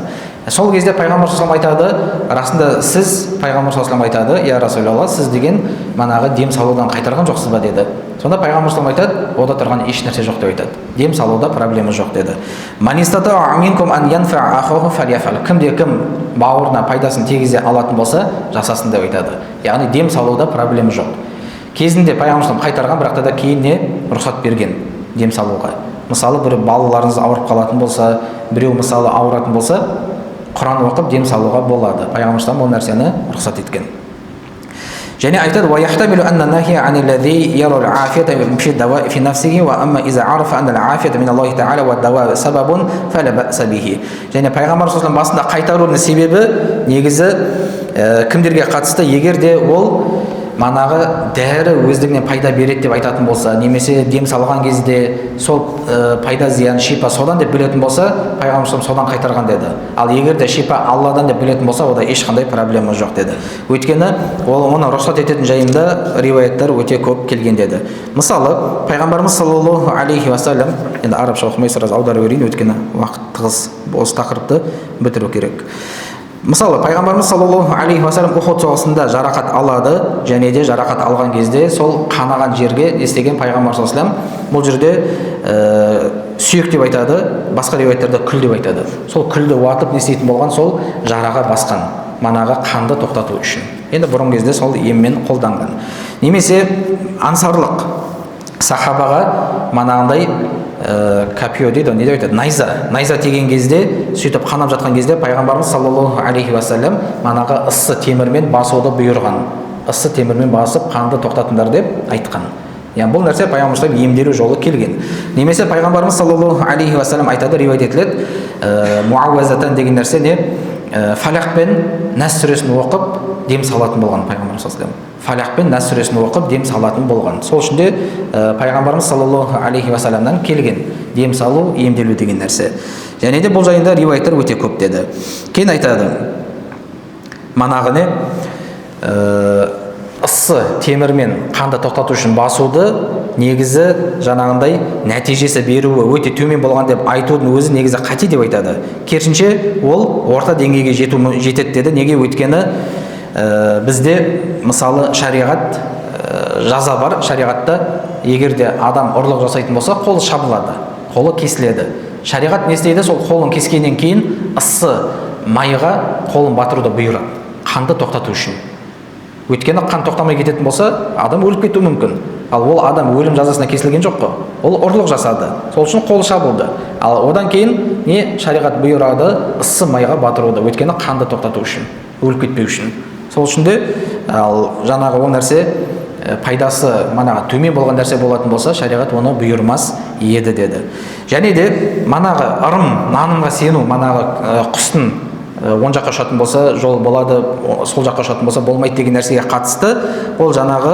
Сол кезде пайғамбар саллаллаху алейхи ва саллям айтады, расында сіз, пайғамбар саллаллаху алейхи ва саллям айтады: "Я Расулаллах, сіз деген манағы дем салудан қайтарған жоқсыз ба?" деді. Сонда пайғамбар саллаллаху алейхи ва саллям айтады: "Ода тұрған еш нәрсе жоқ" деп айтады. Дем салуда проблема жоқ деді. "Ман истата'a минкум ан янфа'a ахаху фальяфал", кімде кім бауырына пайдасын тигізе алатын болса, жасасын деп айтады. Яғни дем салуда проблема жоқ. Кезінде пайғамбар қайтарған, бірақ та кейін не рұқсат берген дем салуға. Мысалы бір балаларыңыз ауырып қалатын болса, біреу мысалы ауыратын болса, Құран оқып дем салуға болады. Пайғамбар ол нәрсені рұқсат еткен. Және айтады: "Ва яхтамилу анна нахия ани алладhi яра ал-афията фи ад-дава'i фи нафсиhi ва амма иза арафа анна ал-афията мин Аллахи та'ала ва ад-дава'i сабабун фала ба'са биhi". Және пайғамбар саллаллаху алейхи ва саллям басында қайтаруының себебі негізі кімдерге қатысты? Егер де ол манағы дәрі өздігінен пайда береді деп айтатын болса, немесе дем салған кезде сол пайда зиян шипа содан деп білетін болса, пайғамбар содан қайтарған деді. Ал егер де шипа Алладан деп білетін болса, ода ешқандай проблема жоқ деді. Өйткені ол оны рұқсат ететін жайында риуаяттар өте көп келген деді. Мысалы, пайғамбарымыз саллаллаху алейхи ва саллям, енді арабша оқымай сразу аударып берейін, өйткені уақыт тығыз, осы тақырыпты бітіру керек. Мысалы, пайғамбарымыз саллаллаху алейхи ва саллям Ухуд соғысында жарақат алады, және де жарақат алған кезде сол қанаған жерге істеген пайғамбар саллаллаху алейхи ва саллям бұл жерде сүйек деп айтады, басқа риуаяттарда күл деп айтады. Сол күлді уатып не істейтін болған, сол жараға басқан, манағы қанды тоқтату үшін. Енді бұрын кезде сол еммен қолданған. Немесе ансарлық сахабаға манағындай капио дейді, не деп айтады, найза тиген кезде, сөйтіп қанап жатқан кезде пайғамбарымыз саллаллаху алейхи уассалам манағы ыссы темірмен басуды бұйырған. Ыссы темірмен басып қанды тоқтатыңдар деп айтқан. Яғни бұл нәрсе пайғамбарымыздың емделу жолы келген. Немесе пайғамбарымыз саллаллаху алейхи уассалам айтады, риуаят етіледі, муауазатан деген нәрсе не? Фалақ пен Нас сүресін оқып дем салатын болған пайғамбарымыз саллаллаху алейхи уассалам. Фалақ пен Нас сүресін оқып дем салатын болған. Сол үшін де пайғамбарымыз саллаллаху алейхи уассаламнан келген дем салу, емделу деген нәрсе. Және де бұл жайында риуаяттар өте көп деді. Кейін айтады, манағы не? Ыссы темірмен қанды тоқтату үшін басуды негізі жаңағындай нәтижесі беруі өте төмен болған деп айтудың өзі негізі қате деп айтады. Керісінше ол орта деңгейге жетеді деді. Неге? Өйткені бізде мысалы шариғат жаза бар. Шариғатта егерде адам ұрлық жасайтын болса, қолы шабылады, қолы кесіледі. Шариғат не істейді? Сол қолын кескеннен кейін ыссы майға қолын батыруды бұйырады, қанды тоқтату үшін. Өйткені қан тоқтамай кететін болса, адам өліп кетуі мүмкін. Ал ол адам өлім жазасына кесілген жоқ қой. Ол ұрлық жасады. Сол үшін қолы шабылды. Ал одан кейін не шариғат бұйырады? Ыссы майға батыруды. Өйткені қанды тоқтату үшін, өліп кетпеу үшін. Сол үшін де жаңағы ол нәрсе пайдасы манағы төмен болған нәрсе болатын болса, шариғат оны бұйырмас еді деді. Және де манағы ырым, нанымға сену, манағы құстың оң жаққа ұшатын болса жол болады, сол жаққа ұшатын болса болмайды деген нәрсеге қатысты, ол жаңағы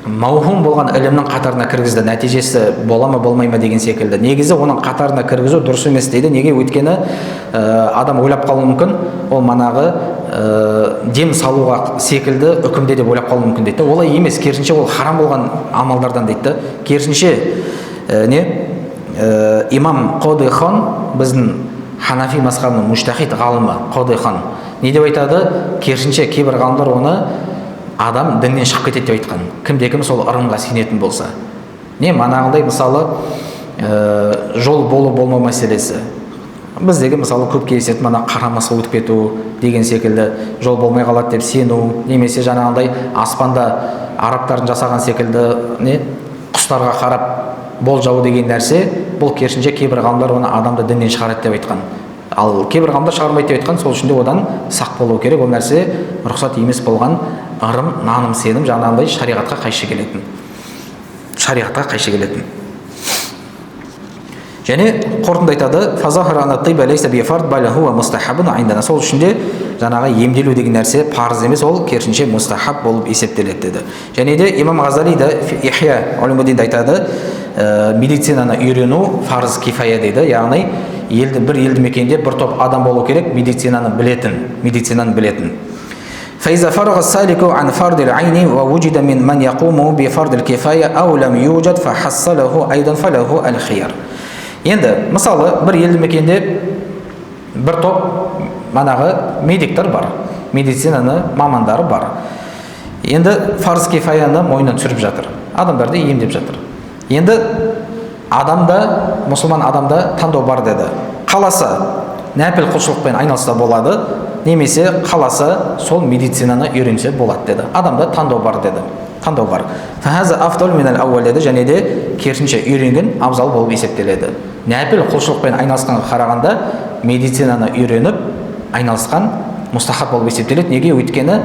маухум болған ілімнің қатарына кіргізді. Нәтижесі бола ма болмай ма деген секілді. Негізі оның қатарына кіргізу дұрыс емес дейді. Неге? Өйткені адам ойлап қалуы мүмкін, ол манағы дем салуға секілді үкімде деп ойлап қалуы мүмкін дейді. Олай емес, керісінше ол харам болған амалдардан дейді. Керісінше имам Қоди хан, біздің Ханафи мазхабының муштахид ғалымы Қоди хан не деп айтады? Керісінше кейбір ғалымдар оны адам діннен шығып кетеді деп айтқан. Кімде-кім сол ырымға сенетін болса. Не манағындай мысалы жол болу болмау мәселесі. Біздегі мысалы көп кездесетін мана қарамасқа өтіп кету деген секілді, жол болмай қалады деп сену, немесе жаңағындай аспанда арабтардың жасаған секілді құстарға қарап болжау деген нәрсе, бұл керісінше кейбір ғалымдар оны адамды діннен шығарады деп айтқан. Ал кейбір ғалымдар шығармайды деп айтқан. Сол үшін де одан сақ болу керек. Ол нәрсе рұқсат емес болған ырым, наным, сенім жаңағындай шариғатқа қайшы келетін. Және қорытынды айтады, сол үшін де жаңағы емделу деген нәрсе парыз емес, ол керісінше мустахаб болып есептеледі деді. Және де имам Ғазали да Ихия Улумуддинде айтады, медицинаны үйрену фарыз кифая дейді. Яғни бір елді мекенде бір топ адам болу керек, медицинаны білетін. فإذا فرغ السالك عن فرض العين ووجد من يقوم بفرض الكفاية أو لم يوجد فحصله أيضا فله الخيار. Енді мысалы бір елді мекенде бір топ манағы медиктер бар, медицинаны мамандары бар. Енді фарз кифаяны мойнына түсіріп жатыр, адамдарды емдеп жатыр. Енді адамда, мұсылман адамда таңдау бар деді. Қаласа нәпіл құлшылықпен айналыса болады, немесе қаласа сол медицинаны үйренсе болады деді. Адамда таңдау бар деді. Таңдау бар. Фахаза афдал минал ауал деді. Және де керісінше үйренген абзал болып есептеледі. Нәпіл құлшылықпен айналысқанға қарағанда медицинаны үйреніп айналысқан мустахаб болып есептеледі. Неге? Өйткені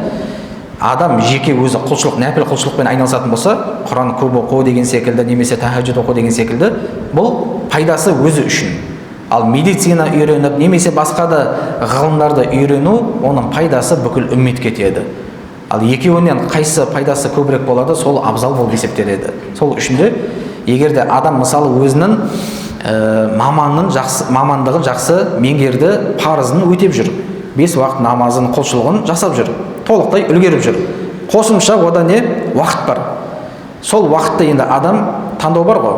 адам жеке өзі құлшылық, нәпіл құлшылықпен айналысатын болса, Құран көп оқу деген секілді, немесе тахаджуд оқу деген секілді, бұл пайдасы өзі үшін. Ал медицина үйреніп, немесе басқа да ғылымдарды үйрену, оның пайдасы бүкіл үмметке кетеді. Ал екеуінен қайсы пайдасы көбірек болады, сол абзал болып есептеледі. Сол үшін де егерде адам мысалы өзінің мамандығын жақсы меңгерді, парызын өтеп жүр, 5 уақыт намазын, құлшылығын жасап жүр, толықтай үлгеріп жүр, қосымша одан уақыт бар. Сол уақытта енді адам таңдау бар ғой.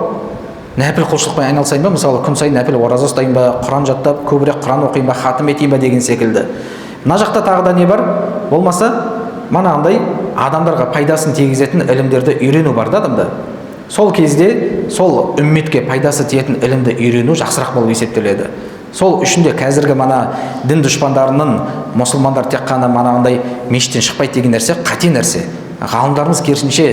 Нәпіл құлшылықпен айналысайын ба, мысалы күн сайын нәпіл ораза ұстайын ба, Құран жаттап, көбірек Құран оқиын ба, хатым етейін ба деген секілді. Мына жақта тағы да не бар? Болмаса, манағындай адамдарға пайдасын тигізетін ілімдерді үйрену бар да адамда. Сол кезде сол үмметке пайдасы тиетін ілімді үйрену жақсырақ болып есептеледі. Сол үшін де қазіргі мана дін дұшпандарының мұсылмандар тек қана манағындай мешіттен шықпайды деген нәрсе қате нәрсе. Ғалымдарымыз керісінше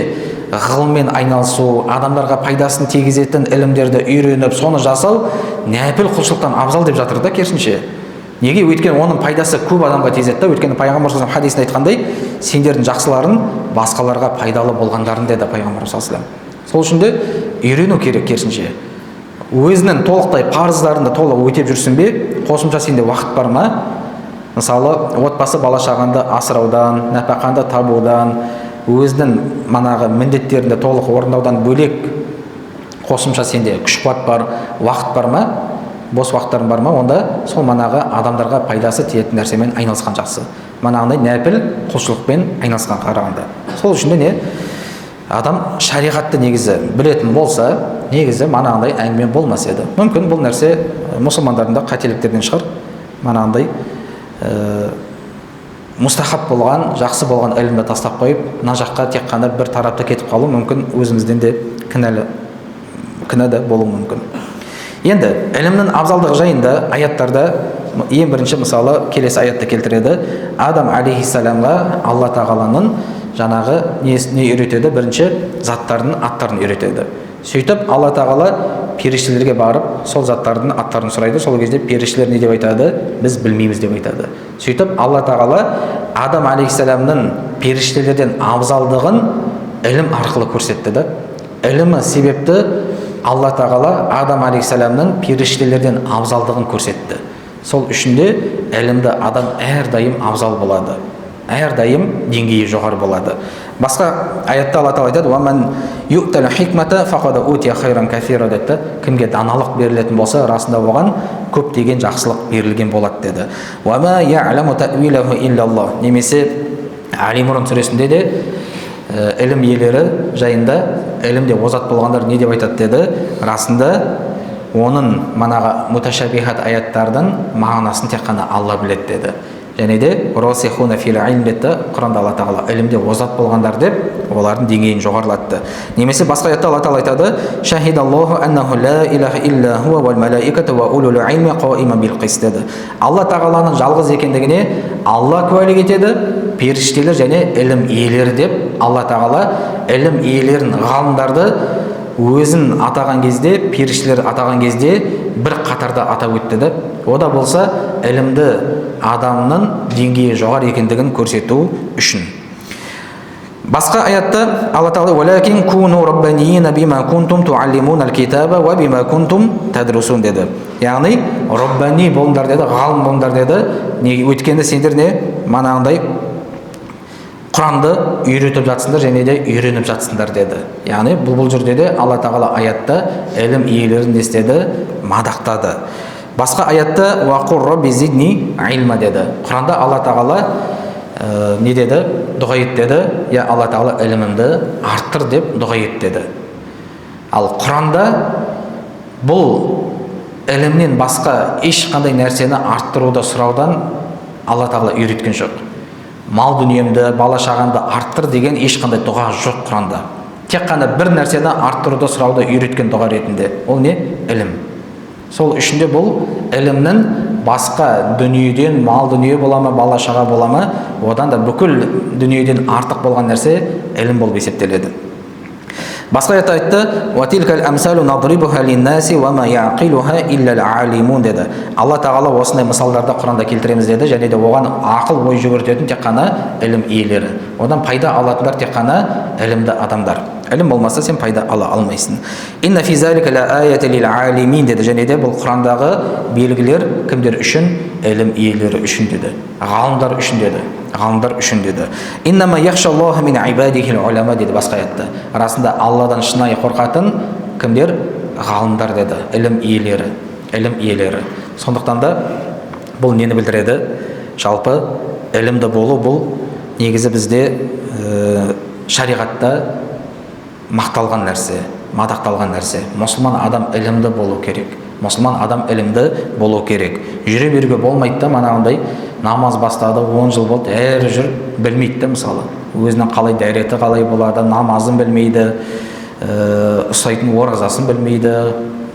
ғылыммен айналысу, адамдарға пайдасын тигізетін ілімдерді үйреніп, соны жасау нәпіл құлшылықтан абзал деп жатыр да керісінше. Неге? Өйткені оның пайдасы көп адамға тигізеді да. Өйткені пайғамбар саллаллаху алейхи вассалам хадисінде айтқандай, сендердің жақсыларың басқаларға пайдалы болғандарын деді пайғамбар саллаллаху алейхи вассалам. Сол үшін де үйрену керек керісінше. Өзінің толықтай парыздарын да толық өтеп жүрсін бе, қосымша сенде уақыт бар ма? Мысалы, отбасы бала шағанды асыраудан, нәпақанды табудан, өзінің манағы міндеттерінде толық орындаудан бөлек қосымша сенде күш қуат бар, уақыт бар ма? Бос уақыттарың бар ма? Онда сол манағы адамдарға пайдасы тиетін нәрсемен айналысқан жақсы. Манағындай нәпіл құлшылықпен айналысқан қарағанда. Сол үшін де не? Адам шариғатты негізі білетін болса, негізі манағындай әңгіме болмас еді. Мүмкін бұл нәрсе мұсылмандардың да қателіктерден шығар. Манағындай мұстахаб болған, жақсы болған ілімді тастап қойып, мына жаққа тек қана бір тарапта кетіп қалу мүмкін, өзімізден де кінә да болуы мүмкін. Енді ілімнің абзалдығы жайында аяттарда ең бірінші мысалы келесі аятты келтіреді. Адам алейхиссаламға Алла тағаланың жаңағы не үйретеді? Бірінші заттардың аттарын үйретеді. Сөйтіп Алла тағала періштелерге барып сол заттардың аттарын сұрайды. Сол кезде періштелер не деп айтады? Біз білмейміз деп айтады. Сөйтіп Алла тағала Адам алейхиссаламның періштелерден абзалдығын ілім арқылы көрсетті да. Ілімі себепті Алла тағала Адам алейхиссаламның періштелерден абзалдығын көрсетті. Сол үшін де ілімді адам әрдайым абзал болады. Әрдайым деңгейі жоғары болады. Басқа аятта Алла тағала айтады: "Уаман ю'тал хикмата фақад утия хайран кафира" деді. Кімге даналық берілетін болса, расында оған көптеген жақсылық берілген болады деді. "Уама я'ламу ta'вилаху иллаллах" немесе Али Имран сүресінде де ілім иелері жайында, ілімде озат болғандар не деп айтады деді. Расында оның манағы муташабихат аяттардың мағынасын тек қана Алла біледі деді. Және де расихуна фил илм деді. Құранда Алла тағала ілімде озат болғандар деп олардың деңгейін жоғарылатты. Немесе басқа аятта Алла тағала айтады: "Шахидаллаху аннаху ла илаха илля хуа вал малаикату ва улул илми қаиман бил қист" деді. Алла тағаланың жалғыз екендігіне Алла куәлік етеді, періштелер және ілім иелері деп. Алла тағала ілім иелерін, ғалымдарды өзін атаған кезде, періштелер атаған кезде бір қатарда атап өтті да. Ода болса ілімді адамның деңгейі жоғары екендігін көрсету үшін. Басқа аятта Алла тағала: "Валакин куну раббанийина бима кунтум туаллимунал китаба ва бима кунтум тадрусун" деді. Яғни раббани болыңдар деді, ғалым болыңдар деді. Неге? Өйткені сендер не? Манағындай Құранды үйретіп жатсыңдар және де үйреніп жатсыңдар деді. Яғни бұл жерде де Алла тағала аятта ілім иелерін естеді, мадақтады. Басқа аятта "Вақур рабби зидни илма" деді. Құранда Алла тағала не деді? Дұға ет деді. Я Алла тағала ілімімді арттыр деп дұға ет деді. Ал Құранда бұл ілімнен басқа ешқандай нәрсені арттыруды сұраудан Алла тағала үйреткен жоқ. Мал дүниемді, бала шағанды арттыр деген ешқандай дұға жоқ Құранда. Тек қана бір нәрсені арттыруды сұрауды үйреткен дұға ретінде. Ол не? Ілім. Сол үшінде бұл ілімнің басқа дүниеден, мал дүние бола ма, бала шаға бола ма, одан да бүкіл дүниеден артық болған нәрсе ілім болып есептеледі. Басқа аятта айтты: "Ватилкал амсалу надрибуха линнаси ва ма яқилуха иллал алимун" деді. Алла тағала осындай мысалдарды Құранда келтіреміз деді, және де оған ақыл ой жүгіртетін тек қана ілім иелері. Одан пайда алатындар тек қана ілімді адамдар. Ілім болмаса сен пайда ала алмайсың. "Инна фи залика ла аятан лил алимин" деді. Және де бұл Құрандағы белгілер кімдер үшін? Ілім иелері үшін деді. Ғалымдар үшін деді. Ғалымдар үшін деді. "Иннама яхшаллаху мин ибадихил улама" деді басқа аятта. Расында Алладан шынайы қорқатын кімдер? Ғалымдар деді. Ілім иелері. Ілім иелері. Сондықтан да бұл нені білдіреді? Жалпы ілімді болу бұл негізі бізде шариғатта мақталған нәрсе, мадақталған нәрсе. Мұсылман адам ілімді болу керек. Мұсылман адам ілімді болу керек. Жүре беруге болмайды да, манағындай намаз бастады, 10 жыл болды, жүр білмейді да, мысалы. Өзінің қалай дәреті қалай болады, намазын білмейді, ұстайтын оразасын білмейді,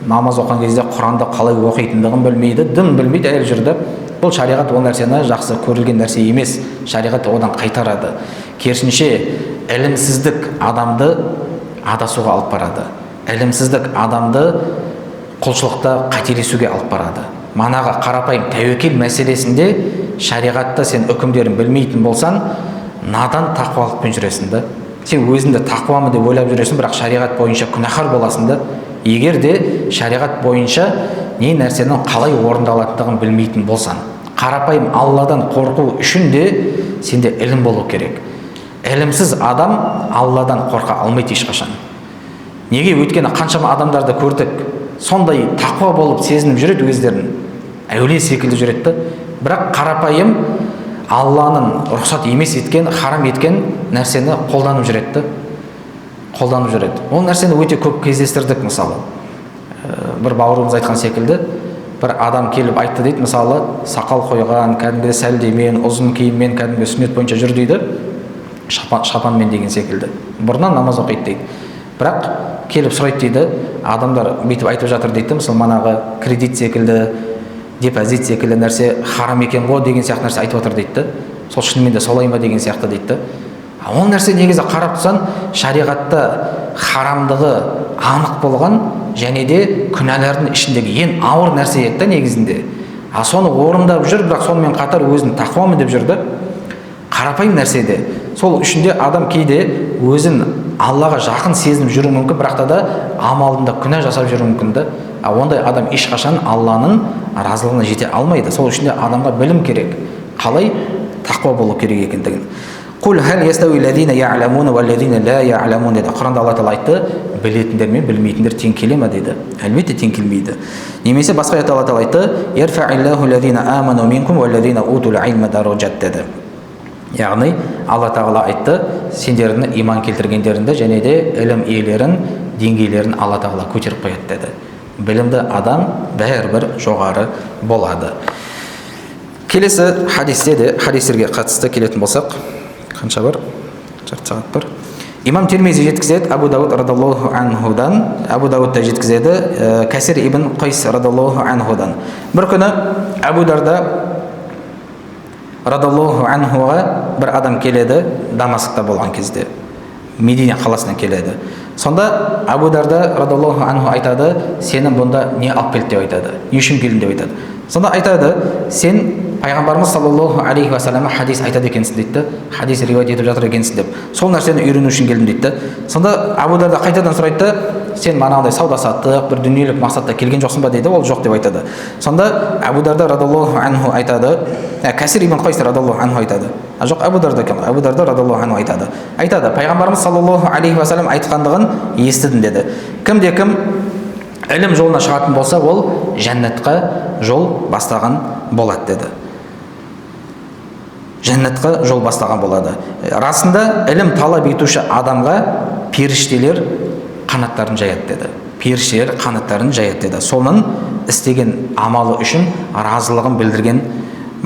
намаз оқыған кезде Құранды қалай оқитындығын білмейді, дін білмейді, әлі жүрді. Бұл шариғат ол нәрсені жақсы көрілген нәрсе емес. Шариғат одан қайтарады. Керісінше, ілімсіздік адамды адасуға алып барады. Ілімсіздік адамды құлшылықта қателесуге алып барады. Манаға қарапайым тәуекел мәселесінде шариғатта сен үкімдерін білмейтін болсаң, надан тақуалықпен жүресің да. Сен өзіңді тақуамын деп ойлап жүресің, бірақ шариғат бойынша күнәһар боласың да. Егер де шариғат бойынша не нәрсенің қалай орындалатындығын білмейтін болсаң, қарапайым Алладан қорқу үшін де сенде ілім болу керек. Ілімсіз адам Алладан қорқа алмайды ешқашан. Неге? Өйткені қаншама адамдарды көрдік, сондай тақуа болып сезініп жүреді, өздерін әулие секілді жүреді, бірақ қарапайым Алланың рұқсат емес еткен, харам еткен нәрсені қолданып жүреді. Ол нәрсені өте көп кездестірдік. Мысалы, бір бауырымыз айтқан секілді, бір адам келіп айтты дейді, мысалы, сақал қойған, кәдімгі сәлдемен, ұзын киіммен, кәдімгі сүннет бойынша жүр дейді, шапанмен деген секілді. Бұрыннан намаз оқиды дейді. Бірақ келіп сұрайды дейді, адамдар бүйтіп айтып жатыр дейді, мысалы, манағы кредит секілді, депозит секілді нәрсе харам екен ғой деген сияқты нәрсе айтып отыр дейді. Сол шынымен де солай ма деген сияқты дейді. Ол нәрсе негізі қарап тұрсаң, шариғатта харамдығы анық болған және де күнәлардың ішіндегі ең ауыр нәрсе еді негізінде. Соны орындап жүр, бірақ сонымен қатар өзін тақуамын деп жүрді. Қарапайым нәрседе. Сол үшінде адам кейде өзін Аллаға жақын сезініп жүру мүмкін, бірақ та амалында күнә жасап жүру мүмкін. Ондай адам ешқашан Алланың разылығына жете алмайды. Сол үшін де адамға білім керек, қалай тақуа болу керек екендігін. Құл хәл ястауи ләзина я'ламуна валлазина ла я'ламун деді. Құранда Алла Тағала айтты, білетіндер мен білмейтіндер тең келе ме деді. Әлбетте тең келмейді. Немесе басқа аятта Алла Тағала айтты, ярфа'иллаху ләзина аману минкум валлазина утул илма даражат деді. Яғни Алла Тағала айтты, сендердің иман келтіргендеріңді және де ілім иелерін, деңгейлерін Алла Тағала көтеріп қояды деді. Білімді адам бәрібір жоғары болады. Келесі хадисте де, хадистерге қатысты келетін болсақ, қанша бар? Жарты сағат бар. Имам Тирмизи жеткізеді Абу Дауд радаллаху анхудан, Абу Дауд да жеткізеді Касир ибн Қайс радаллаху анхудан. Бір күні Абу Дарда радаллаху анхуға бір адам келеді, Дамаскта болған кезде, Медина қаласынан келеді. Сонда Абу Дарда радаллаху анху айтады, сені бұнда не алып келді деп айтады, не үшін келдің деп айтады. Сонда айтады, сен пайғамбарымыз саллаллаху алейхи уассалама хадис айтады екенсің дейді, хадис риуаят етіп жатыр екенсің деп, сол нәрсені үйрену үшін келдім дейді. Сонда Абу Дарда қайтадан сұрайды, сен манағыдай сауда саттық, бір дүниелік мақсатта келген жоқсың ба дейді, ол жоқ деп айтады. Сонда Абу Дарда радаллаху анху айтады, Касир ибн Қайс радаллаху анху айтады. Жоқ, Абу Дарда екен, Абу Дарда радаллаху анху айтады. Пайғамбарымыз саллаллаху алейхи уассалам айтқандығын естідім деді. Кімде кім ілім жолына шығатын болса, ол жәннатқа жол бастаған болады деді. Жәннатқа жол бастаған болады. Расында ілім талап етуші адамға періштелер қанаттарын жаяды деді. Періштелер қанаттарын жаяды деді. Соның істеген амалы үшін разылығын білдірген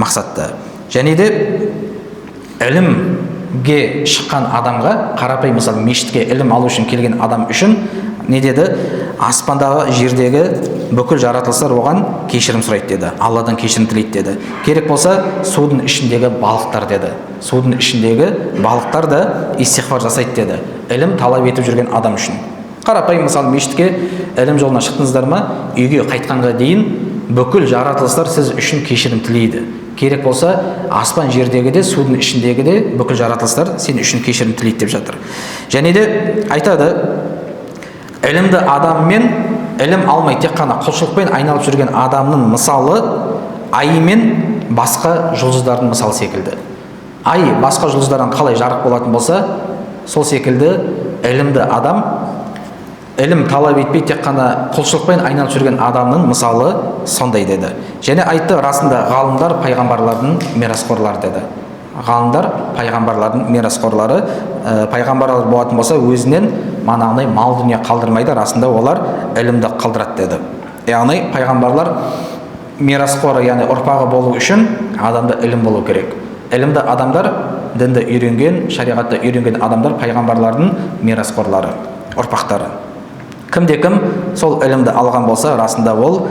мақсатта. Және де ілімге шыққан адамға, қарапайым мысалы мешітке ілім алу үшін келген адам үшін не деді? Аспандағы, жердегі бүкіл жаратылыстар оған кешірім сұрайды деді. Алладан кешірім тілейді деді. Керек болса, судың ішіндегі балықтар деді. Судың ішіндегі балықтар да истиғфар жасайды деді. Ілім талап етіп жүрген адам үшін. Қарапайым мысалы мешітке ілім жолына шықтыңыздар ма, үйге қайтқанға дейін бүкіл жаратылыстар сіз үшін кешірім тілейді. Керек болса, аспан жердегі де, судың ішіндегі де бүкіл жаратылыстар сен үшін кешірім тілейді деп жатыр. Және де айтады, ілімді адаммен ілім алмай тек қана құлшылықпен айналып жүрген адамның мысалы ай мен басқа жұлдыздардың мысалы секілді. Ай басқа жұлдыздардан қалай жарық болатын болса, сол секілді ілімді адам ілім талап етпей тек қана құлшылықпен айналып жүрген адамның мысалы сондай деді. Және айтты, расында ғалымдар пайғамбарлардың мирасқорлары деді. Ғалымдар пайғамбарлардың мирасқорлары, пайғамбарлар болатын болса өзінен манағыдай мал дүние қалдырмайды, расында олар ілімді қалдырады деді. Яғни пайғамбарлар мирасқоры, яғни ұрпағы болу үшін адамда ілім болу керек. Ілімді адамдар, дінді үйренген, шариғатты үйренген адамдар пайғамбарлардың мирасқорлары. ұрпақтары. Кімде-кім сол ілімді алған болса, расында ол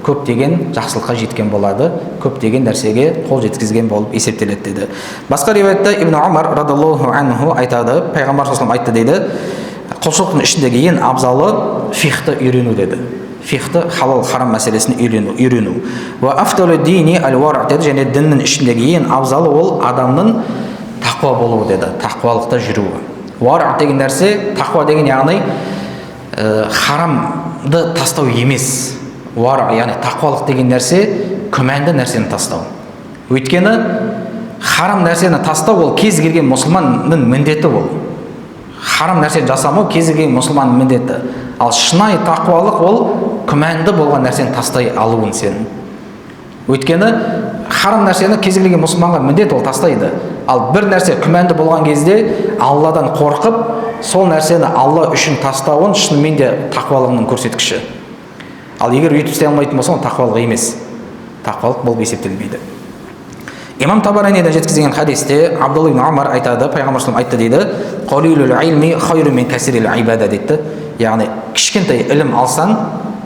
көптеген жақсылыққа жеткен болады, көптеген нәрсеге қол жеткізген болып есептеледі деді. Басқа риуаятта Ибн Умар радаллаху анху айтады, пайғамбар саллаллаху алейхи ва саллям айтты дейді, құлшылықтың ішіндегі ең абзалы фихты үйрену деді. Фихты, халал харам мәселесін үйрену. Ва афдалу дини ал-вара' деді, және діннің ішіндегі ең абзалы ол адамның тақуа болуы деді, тақуалықта жүруі. Вара' деген нәрсе, тақуа деген яғни харамды тастау емес. Вара, яғни тақуалық деген нәрсе күмәнді нәрсені тастау. Өйткені харам нәрсені тастау ол кез келген мұсылманның міндеті ол. Харам нәрсені жасамау кез келген мұсылманның міндеті. Ал шынайы тақуалық ол күмәнді болған нәрсені тастай алуын сен. Өйткені харам нәрсені кез келген мұсылманға міндет ол тастайды. Ал бір нәрсе күмәнді болған кезде Алладан қорқып, сол нәрсені Алла үшін тастауын шынымен де тақуалығының көрсеткіші. Ал егер өйтіп істей алмайтын болса, ол тақуалық емес. Тақуалық болып есептелмейді. Имам Табараниден жеткізген хадисте Абдулла ибн Умар айтады, пайғамбар саллаллаху алейхи ва саллям айтты дейді, қалилул илми хайру мин касирил ибада дейді. Яғни кішкентай ілім алсаң,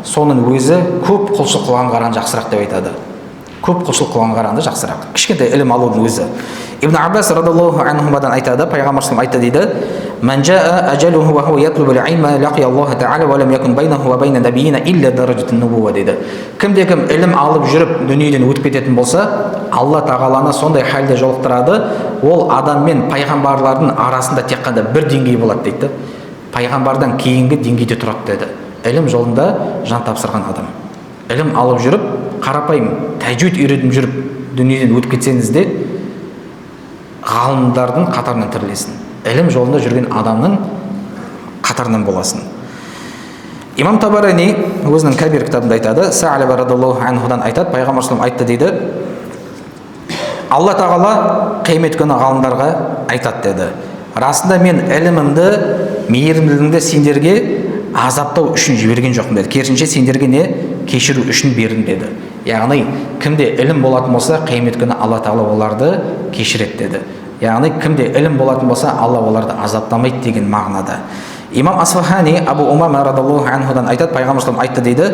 соның өзі көп құлшылық қылған қаран жақсырақ деп айтады. Көп құлшылық қылған қаранды жақсырақ. Кішкентай ілім алудың өзі. Ибн Аббас радаллаху анхумадан айтады, пайғамбар саллаллаху алейхи ва саллям айтты дейді, من جاء أجله وهو يطلب العلم لقي الله تعالى ولم يكن بينه وبين نبينا إلا درجة النبوة дейді. Кімде-кім ілім алып жүріп дүниеден өтіп кететін болса, Алла тағаланы сондай халде жолықтырады, ол адам мен пайғамбарлардың арасында тек қана бір деңгей болады дейді. Пайғамбардан кейінгі деңгейде тұрады деді. Ілім жолында жан тапсырған адам. Ілім алып жүріп, қарапайым тәжвид үйретіп жүріп дүниеден өтіп кетсеңіз де, ғалымдардың қатарынан тірілесің. Ілім жолында жүрген адамның қатарынан боласың. Имам Табарани өзінің Кабир кітабында айтады, Са'лаба радаллаху анхудан айтады, пайғамбар саллаллаху алейхи ва саллям айтты дейді, Алла тағала қиямет күні ғалымдарға айтады деді, расында мен ілімімді, мейірімділігімді сендерге азаптау үшін жіберген жоқпын деді, керісінше сендерге не кешіру үшін бердім деді. Яғни кімде ілім болатын болса, қиямет күні Алла тағала оларды кешіреді деді. Яғни кімде ілім болатын болса, Алла оларды азаптамайды деген мағынада. Имам Асфахани Абу Умама радаллаху анхудан айтады, пайғамбар саллаллаху алейхи ва саллям айтты дейді,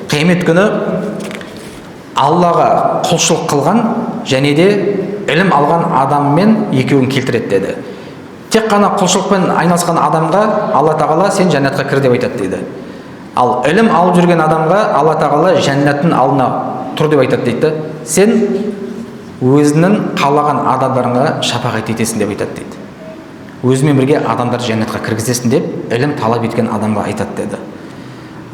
қиямет күні Аллаға құлшылық қылған және де ілім алған адаммен екеуін келтіреді деді. Тек қана құлшылықпен айналысқан адамға Алла тағала сен жәннатқа кір деп айтады дейді. Ал ілім алып жүрген адамға Алла тағала жәннаттың алдына тұр деп айтады дейді. Сен өзінің қалаған адамдарыңа шапағат етесің деп айтады дейді. Өзімен бірге адамдарды жәннатқа кіргізесің деп ілім талап еткен адамға айтады деді.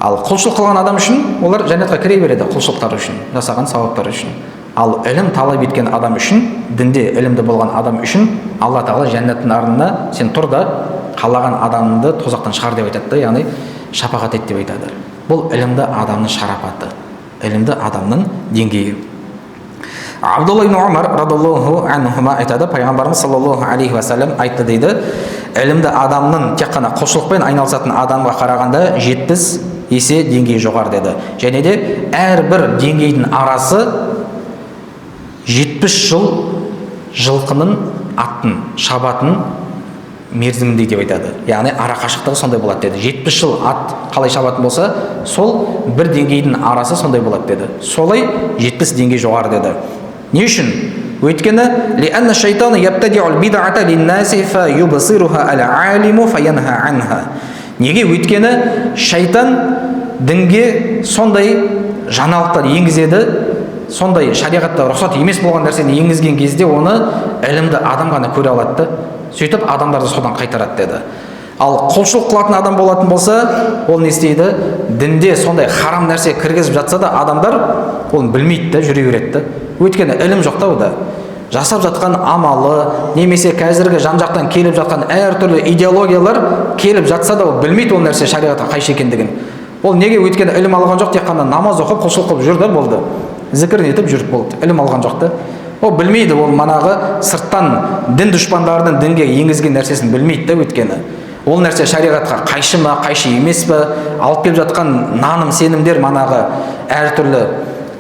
Ал құлшылық қылған адам үшін олар жәннатқа кіре береді, құлшылықтары үшін, жасаған сауаптары үшін. Ал ілім талап еткен адам үшін, дінде ілімді болған адам үшін Алла тағала жәннаттың ардына сен тұр да қалаған адамыңды тозақтан шығар деп айтады, яғни шапағат ет деп айтады. Бұл ілімді адамның шарапаты, ілімді адамның деңгейі. Абдулла ибн Умар радаллаху анхума айтады, пайғамбарымыз саллаллаху алейхи ва саллям айтты дейді, ілімді адамның тек қана құлшылықпен айналысатын адамға қарағанда 70 есе деңгей жоғары деді. Және де әрбір деңгейдің арасы 70 жыл жылқының аттың шабатын мерзіміндей деп айтады. Яғни ара қашықтығы сондай болады деді. 70 жыл ат қалай шабатын болса, сол бір деңгейдің арасы сондай болады деді. Солай 70 деңгей жоғары деді. Не үшін? Өйткені лианна шайтаны ябтадиул бид'ата линнаси фа юбсируха ал-алиму фаянха анха. Неге? Өйткені шайтан дінге сондай жаңалықтар енгізеді, сондай шариғатта рұқсат емес болған нәрсені енгізген кезде оны ілімді адам ғана көре алады, сөйтіп адамдарды содан қайтарады деді. Ал құлшылық қылатын адам болатын болса, ол не істейді? Дінде сондай харам нәрсе кіргізіп жатса да адамдар оны білмейді, жүре береді. Өйткені ілім жоқ та ода. Жасап жатқан амалы, немесе қазіргі жан-жақтан келіп жатқан әртүрлі идеологиялар келіп жатса да ол білмейді ол нәрсе шариғатқа қайшы екендігін. Ол неге? Өйткені ілім алған жоқ, тек қана намаз оқып, құлшылық қылып жүрді, болды. Зікірін етіп жүріп болды. Ілім алған жоқ та. Ол білмейді, ол манағы сырттан дін дұшпандарының дінге енгізген нәрсесін білмейді да, өйткені. Ол нәрсе шариғатқа қайшы ма, қайшы емес пе, алып келіп жатқан наным сенімдер манағы әртүрлі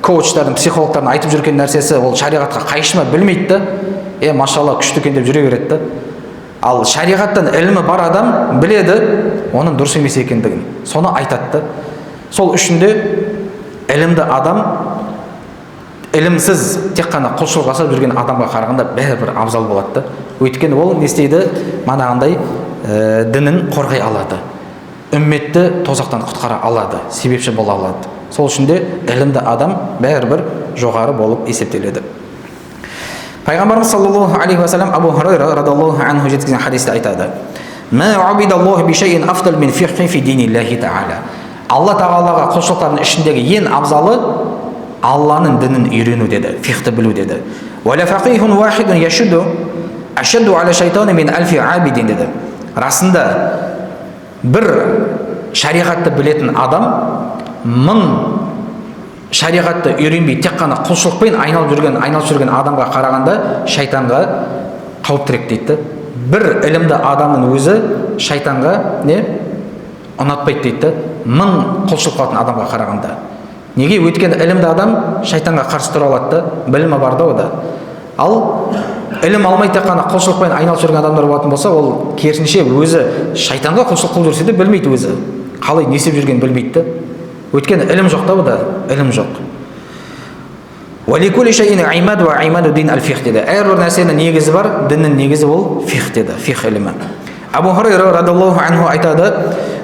коучтардың, психологтардың айтып жүрген нәрсесі ол шариғатқа қайшы ма білмейді да. Машалла күшті екен деп жүре береді да. Ал шариғаттан ілімі бар адам біледі, оның дұрыс емес екендігін, соны айтады. Сол үшін де ілімді адам ілімсіз тек қана құлшылық жасап жүрген адамға қарағанда бәрібір абзал болады. Өйткені ол не істейді? Манағындай дінін қорғай алады, үмметті тозақтан құтқара алады, себепші бола алады. Сол үшін де ілімді адам бәрібір жоғары болып есептеледі. Пайғамбарымыз саллаллаху алейхи ва саллям Абу Хурайра радиаллаху анху жеткізген хадисте айтады: "Ма убидаллаху би шайин афдал мин фихи фи диниллахи та'ала." Алла тағалаға құлшылықтардың ішіндегі ең абзалы Алланың дінін үйрену деді, фихты білу деді. "Вала фақихун вахидун яшуду ашадду аля шайтани мин альфи абидин" деді. Расында бір шариғатты білетін адам 1000 шариғатты үйренбей тек қана құлшылықпен айналып жүрген адамға қарағанда шайтанға қауіптірек дейді. Бір ілімді адамның өзі шайтанға ұнатпайды дейді, 1000 құлшылық қылатын адамға қарағанда. Неге? Өйткені ілімді адам шайтанға қарсы тұра алады, білімі бар да ода. Ал ілім алмай тек қана құлшылықпен айналып жүрген адамдар болатын болса, ол керісінше өзі шайтанға құлшылық қылып жүрсе де білмейді, өзі қалай не істеп жүргенін білмейді. Өйткені ілім жоқ та ода, ілім жоқ. "Валикулли шайин имад ва имаду дин аль-фих" деді. Әрбір нәрсенің негізі бар, діннің негізі ол фих деді, фих ілімі. Абу Хурайра радиаллаху анху айтады: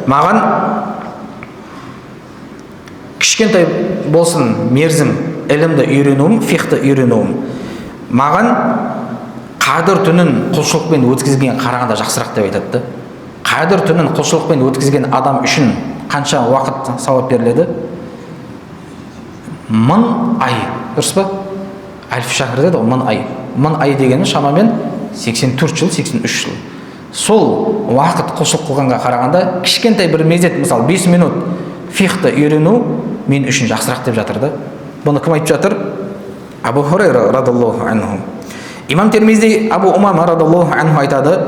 "Маған кішкентай болсын мерзім ілімді үйренуім, фихті үйренуім, маған қадір түнін құлшылықпен өткізген қарағанда жақсырақ" деп айтады. Қадір түнін құлшылықпен өткізген адам үшін қанша уақыт сауап беріледі? 1000 ай, дұрыс па? Альф шахр деді, 1000 ай. 1000 ай дегені шамамен 84 жыл, 83 жыл. Сол уақыт құлшылық қылғанға қарағанда кішкентай бір мезет, мысалы 5 минут фихты үйрену мен үшін жақсырақ деп жатыр да. Бұны кім айтып жатыр? Абу Хурайра радиаллаху анху. Имам Термизи Абу Умама радиаллаху анху айтады: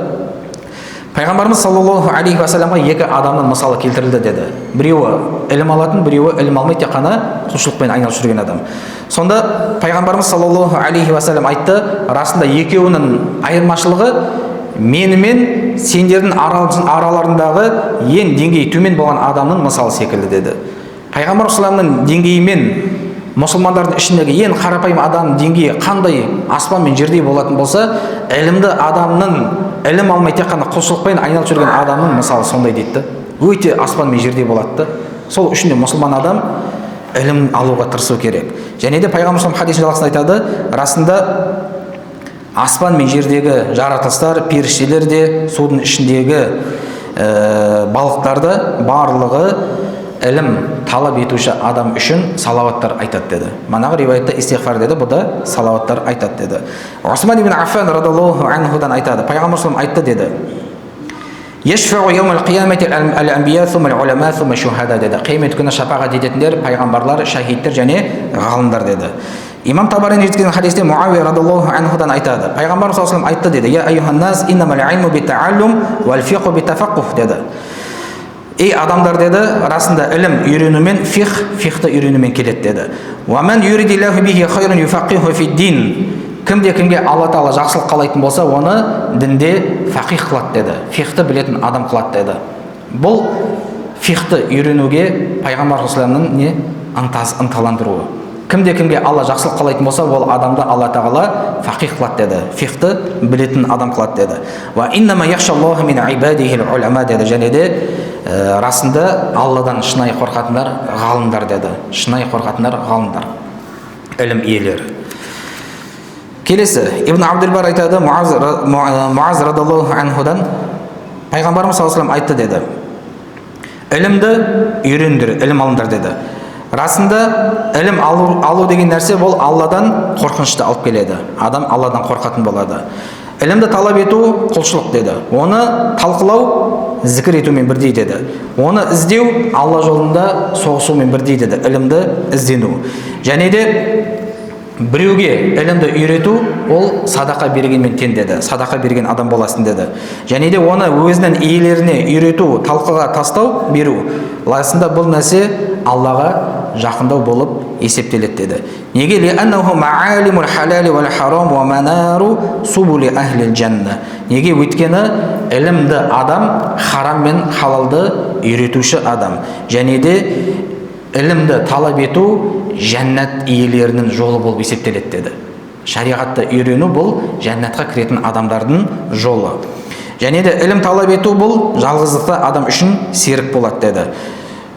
Пайғамбарымыз саллаллаху алейхи ва салламға екі адамның мысалы келтірілді деді. Біреуі ілім алатын, біреуі ілім алмай тек қана құлшылықпен айналып жүрген адам. Сонда Пайғамбарымыз саллаллаху алейхи ва саллям айтты: расында екеуінің айырмашылығы мені мен сендердің араларындағы ең деңгейі төмен болған адамның мысалы секілді деді. Пайғамбар саллаллаху деңгейі мен мұсылмандардың ішіндегі ең қарапайым адамның деңгейі қандай аспан мен жердей болатын болса, ілімді адамның ілім алмай тек қана құлшылықпен айналып жүрген адамның мысалы сондай дейді. Өте аспан мен жердей болады. Сол үшін де мұсылман адам ілім алуға тырысу керек. Және де Пайғамбар саллаллаху хадисінде жалғасында айтады: расында аспан мен жердегі жаратылыстар, періштелер де, судың ішіндегі балықтарды барлығы ілім талап етуші адам үшін салауаттар айтады деді. Манағы риwayatта истигфар деді, бұл да салауаттар айтады деді. Усман ибн Аффан радиаллаху анхудан айтады: Пайғамбар саллаллаху айтты деді: "Яшфау яумал қиямати ал-анбия сумма ал-улама сумма шухада" деді. Қиямет күні шапағат ететіндер пайғамбарлар, шахидтер және ғалымдар деді. Имам Табарини жеткізген хадисте Муавия радиаллаху анхудан айтады: Пайғамбар саллаллаху айтты деді: "Я айюханнас иннамал илму бит-тааллум вал фиқху бит-тафаққух" деді. Ей адамдар деді, расында ілім үйренумен фихты үйренумен келеді деді. "Уаман юридиллаху бихи хайран юфақиху фид-дин" кімде кімге Алла Тағала жақсылық қалайтын болса, оны дінде фақих қылады деді, фихты білетін адам қылады деді. Бұл фихты үйренуге Пайғамбар саллаллаху не ынталандыруы. Кімде кімге Алла жақсылық қалайтын болса, ол адамды Алла Тағала фақих қылады деді, фихты білетін адам қылады деді. "Ва иннама яхшаллаху мин ибадихил улама" деді. Және де расында Алладан шынайы қорқатындар ғалымдар деді. Шынайы қорқатындар ғалымдар, ілім иелері. Келесі Ибн Абдул-Бар айтады: Муаз радиаллаху анхудан Пайғамбарымыз саллаллаху алейхи айтты деді: "Ілімді үйрендір, ілім алыңдар" деді. Расында ілім алу деген нәрсе бұл Алладан қорқынышты алып келеді. Адам Алладан қорқатын болады. Ілімді талап ету құлшылық деді. Оны талқылау зікір етумен бірдей деді. Оны іздеу Алла жолында соғысумен бірдей деді. Ілімді іздену. Және де біреуге ілімді үйрету ол садақа бергенмен тең деді. Садақа берген адам боласың деді. Және де оны өзінің иелеріне үйрету, талқыға тастау, беру. Расында бұл нәрсе Аллаға жақындау болып есептеледі деді. Неге? Лианнаху маалимул халали вал харам ва манару субули ахлил жанна. Неге? Өйткені ілімді адам харам мен халалды үйретуші адам. Және де ілімді талап ету жәннат иелерінің жолы болып есептеледі деді. Шариғатты үйрену бұл жәннатқа кіретін адамдардың жолы. Және де ілім талап ету бұл жалғыздықта адам үшін серік болады деді.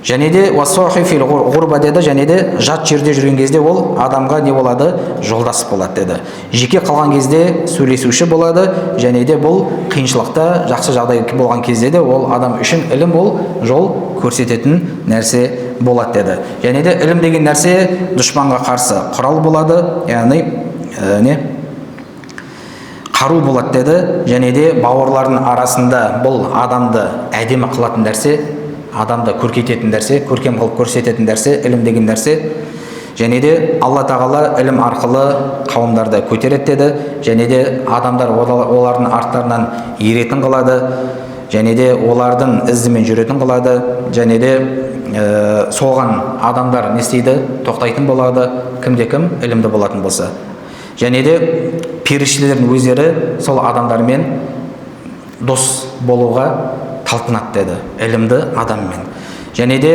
Және де уассахифил ғурба деді. Және де жат жерде жүрген кезде ол адамға не болады? Жолдас болады деді. Жеке қалған кезде сөйлесуші болады. Және де бұл қиыншылықта, жақсы жағдай болған кезде де ол адам үшін ілім ол жол көрсететін нәрсе болады деді. Және де ілім деген нәрсе дұшпанға қарсы құрал болады, яғни қару болады деді. Және де бауырлардың арасында бұл адамды әдемі қылатын нәрсе, адамды көркейтетін нәрсе, көркем қылып көрсететін нәрсе, ілім деген нәрсе. Және де Алла тағала ілім арқылы қауымдарды көтереді деді. Және де адамдар олардың арттарынан еретін қылады. Және де олардың ізімен жүретін қылады. Және де соған адамдар не істейді? Тоқтайтын болады. Кімде-кім ілімді болатын болса. Және де періштелердің өздері сол адамдармен дос болуға талпынады деді, ілімді адаммен. Және де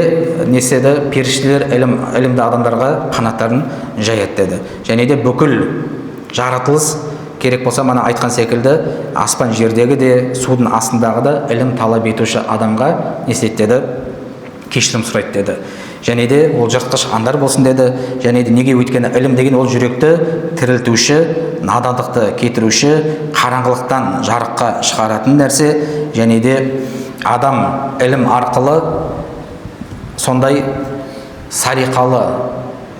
не істеді? Періштелер ілімді адамдарға қанаттарын жаяды деді. Және де бүкіл жаратылыс керек болса, мана айтқан секілді, аспан жердегі де, судың астындағы да ілім талап етуші адамға не істейді деді? Кешірім сұрайды деді. Және де ол жыртқыш аңдар болсын деді. Және де неге? Өйткені ілім деген ол жүректі тірілтуші, надандықты кетіруші, қараңғылықтан жарыққа шығаратын нәрсе. Және де адам ілім арқылы сондай сариқалы,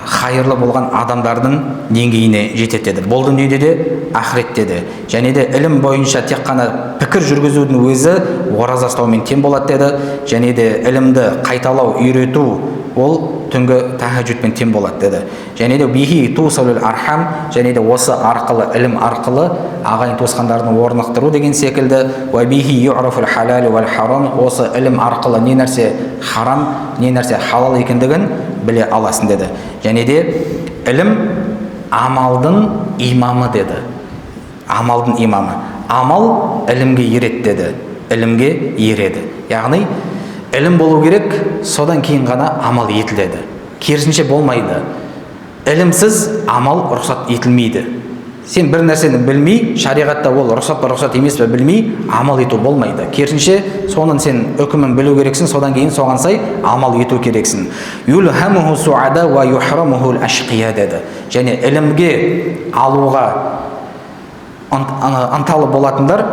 хайырлы болған адамдардың деңгейіне жетеді деді. Бұл дүниеде де, ақыретте де. Және де ілім бойынша тек қана пікір жүргізудің өзі ораза ұстаумен тең болады деді. Және де ілімді қайталау, үйрету ол түнгі тахаджудпен тең болады деді. Және де бихи тусалул архам, және де осы арқылы, ілім арқылы ағайын туысқандарын орнықтыру деген секілді. Ва бихи ю'рафул халал вал харам, осы ілім арқылы не нәрсе харам, не нәрсе халал екендігін біле аласың деді. Және де ілім амалдың имамы деді. Амалдың имамы. Амал ілімге ереді деді. Ілімге ереді. Яғни ілім болу керек, содан кейін ғана амал етіледі. Керісінше болмайды. Ілімсіз амал рұқсат етілмейді. Сен бір нәрсені білмей, шариғатта ол рұқсат па рұқсат емес пе білмей, амал ету болмайды. Керісінше соның сен үкімін білу керексің, содан кейін соған сай амал ету керексің. Юлхамуху суада ва юхрамуху ашқия деді. Және ілімге алуға ынталы болатындар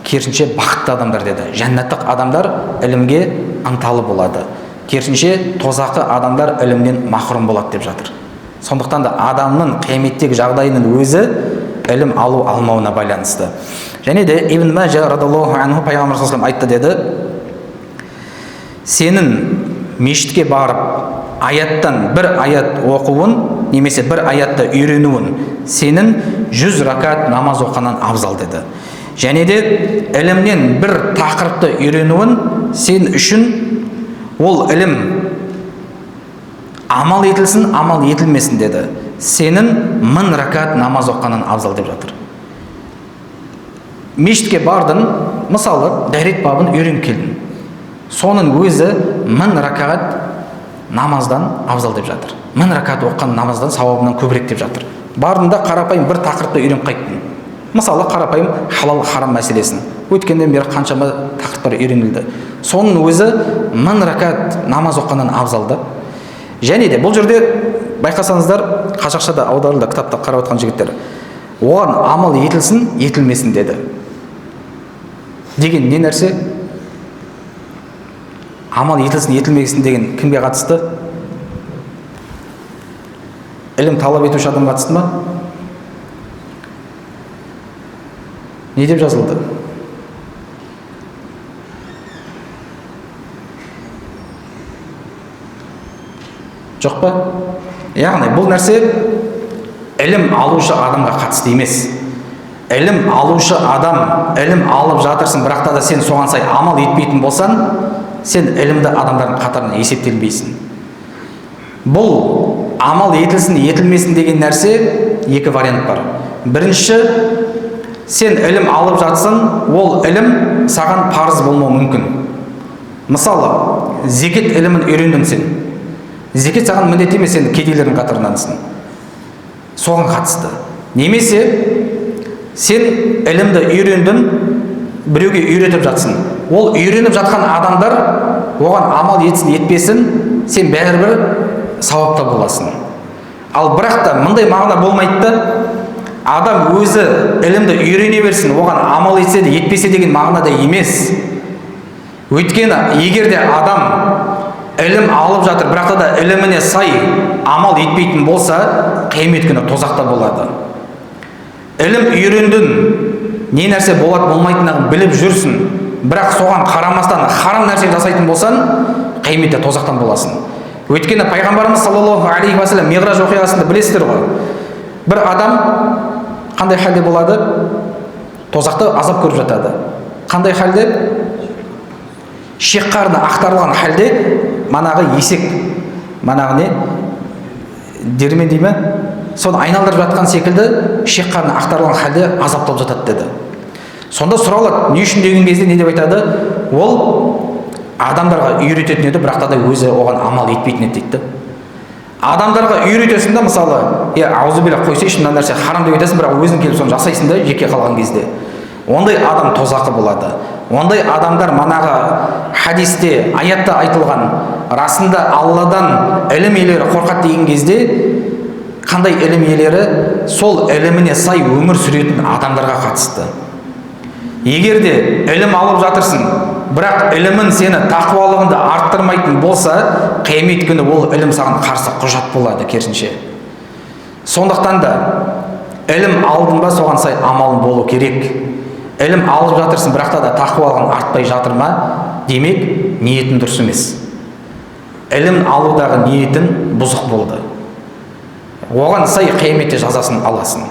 керісінше бақытты адамдар деді. Жәннаттық адамдар ілімге ынталы болады. Керісінше тозақы адамдар ілімнен махрұм болады деп жатыр. Сондықтан да адамның қияметтегі жағдайының өзі ілім алу алмауына байланысты. Және де Ибн Мажа радаллаху анху пайғамбар саллаллаху алейхи айтты деді: сенің мешітке барып аяттан бір аят оқуын немесе бір аятты үйренуін сенің 100 ракат намаз оқығаннан абзал деді. Және де ілімнен бір тақырыпты үйренуін сен үшін ол ілім амал етілсін, амал етілмесін деді. Сенің 1000 ракат намаз оқығаннан абзал деп жатыр. Мешітке бардың, мысалы, дәрет бабын үйреніп келдің. Соның өзі 1000 ракат намаздан абзал деп жатыр. 1000 ракат оқыған намаздан сауабынан көбірек деп жатыр. Бардың да қарапайым бір тақырыпты үйреніп қайттың. Мысалы, қарапайым халал харам мәселесін. Өткеннен бері қаншама тақырыптар үйренілді. Соның өзі 1000 ракат намаз оқығаннан абзалды. Және де бұл жерде байқасаңыздар, қазақшада аударылды, кітапта қарап отқан жігіттер. Оған амал етілсін, етілмесін деді. Деген не нәрсе? Амал етілсін, етілмесін деген кімге қатысты? Ілім талап етуші адам қатысты ма? Не деп жазылды? Жоқ па? Яғни бұл нәрсе ілім алушы адамға қатысты емес. Ілім алушы адам, ілім алып жатырсың, бірақ та сен соған сай амал етпейтін болсан, сен ілімді адамдардың қатарына есептелмейсің. Бұл амал етілсін, етілмесін деген нәрсе екі вариант бар. Бірінші, сен ілім алып жатсың, ол ілім саған парыз болмауы мүмкін. Мысалы, зекет ілімін үйрендің сен. Зекет саған міндет емес, сен кедейлердің қатарындансың. Соған қатысты. Немесе сен ілімді үйрендің, біреуге үйретіп жатсың. Ол үйреніп жатқан адамдар оған амал етсін, етпесін, сен бәрібір сауапта боласың. Ал бірақ та мындай мағына болмайды да, адам өзі ілімді үйрене берсін, оған амал етсе де, етпесе деген мағынада емес. Өйткені егер де адам ілім алып жатыр, бірақ та іліміне сай амал етпейтін болса, қиямет күні тозақта болады. Ілім үйрендің, не нәрсе болады болмайтынын біліп жүрсің, бірақ соған қарамастан харам нәрсе жасайтын болсан, қияметте тозақтан боласың. Өйткені пайғамбарымыз саллаллаху алейхи ва саллям миғраж оқиғасында білесіздер ғой. Бір адам қандай халде болады? Тозақта азап көріп жатады. Қандай халде? Шек қарны ақтарылған халде, манағы есек, манағы не? Дермен дей ме? Соны айналдырып жатқан секілді, шек қарны ақтарылған халде азапталып жатады деді. Сонда сұралады, не үшін деген кезде не деп айтады? Ол адамдарға үйрететін еді, бірақ та өзі оған амал етпейтін еді дейді. Адамдарға үйретесің да, мысалы, аузубилля қойсайшы, мына нәрсе харам деп айтасың, бірақ өзің келіп соны жасайсың да, жеке қалған кезде. Ондай адам тозақы болады. Ондай адамдар манағы хадисте, аятта айтылған, расында Алладан ілім иелері қорқады деген кезде, қандай ілім иелері? Сол іліміне сай өмір сүретін адамдарға қатысты. Егер де ілім алып жатырсың, бірақ ілімін сені тақуалығыңды арттырмайтын болса, қиямет күні ол ілім саған қарсы құжат болады, керісінше. Сондықтан да ілім алдың ба, соған сай амалың болу керек. Ілім алып жатырсың, бірақ та тақуалығың артпай жатыр ма, демек ниетің дұрыс емес. Ілім алудағы ниетің бұзық болды. Оған сай қияметте жазасын аласың.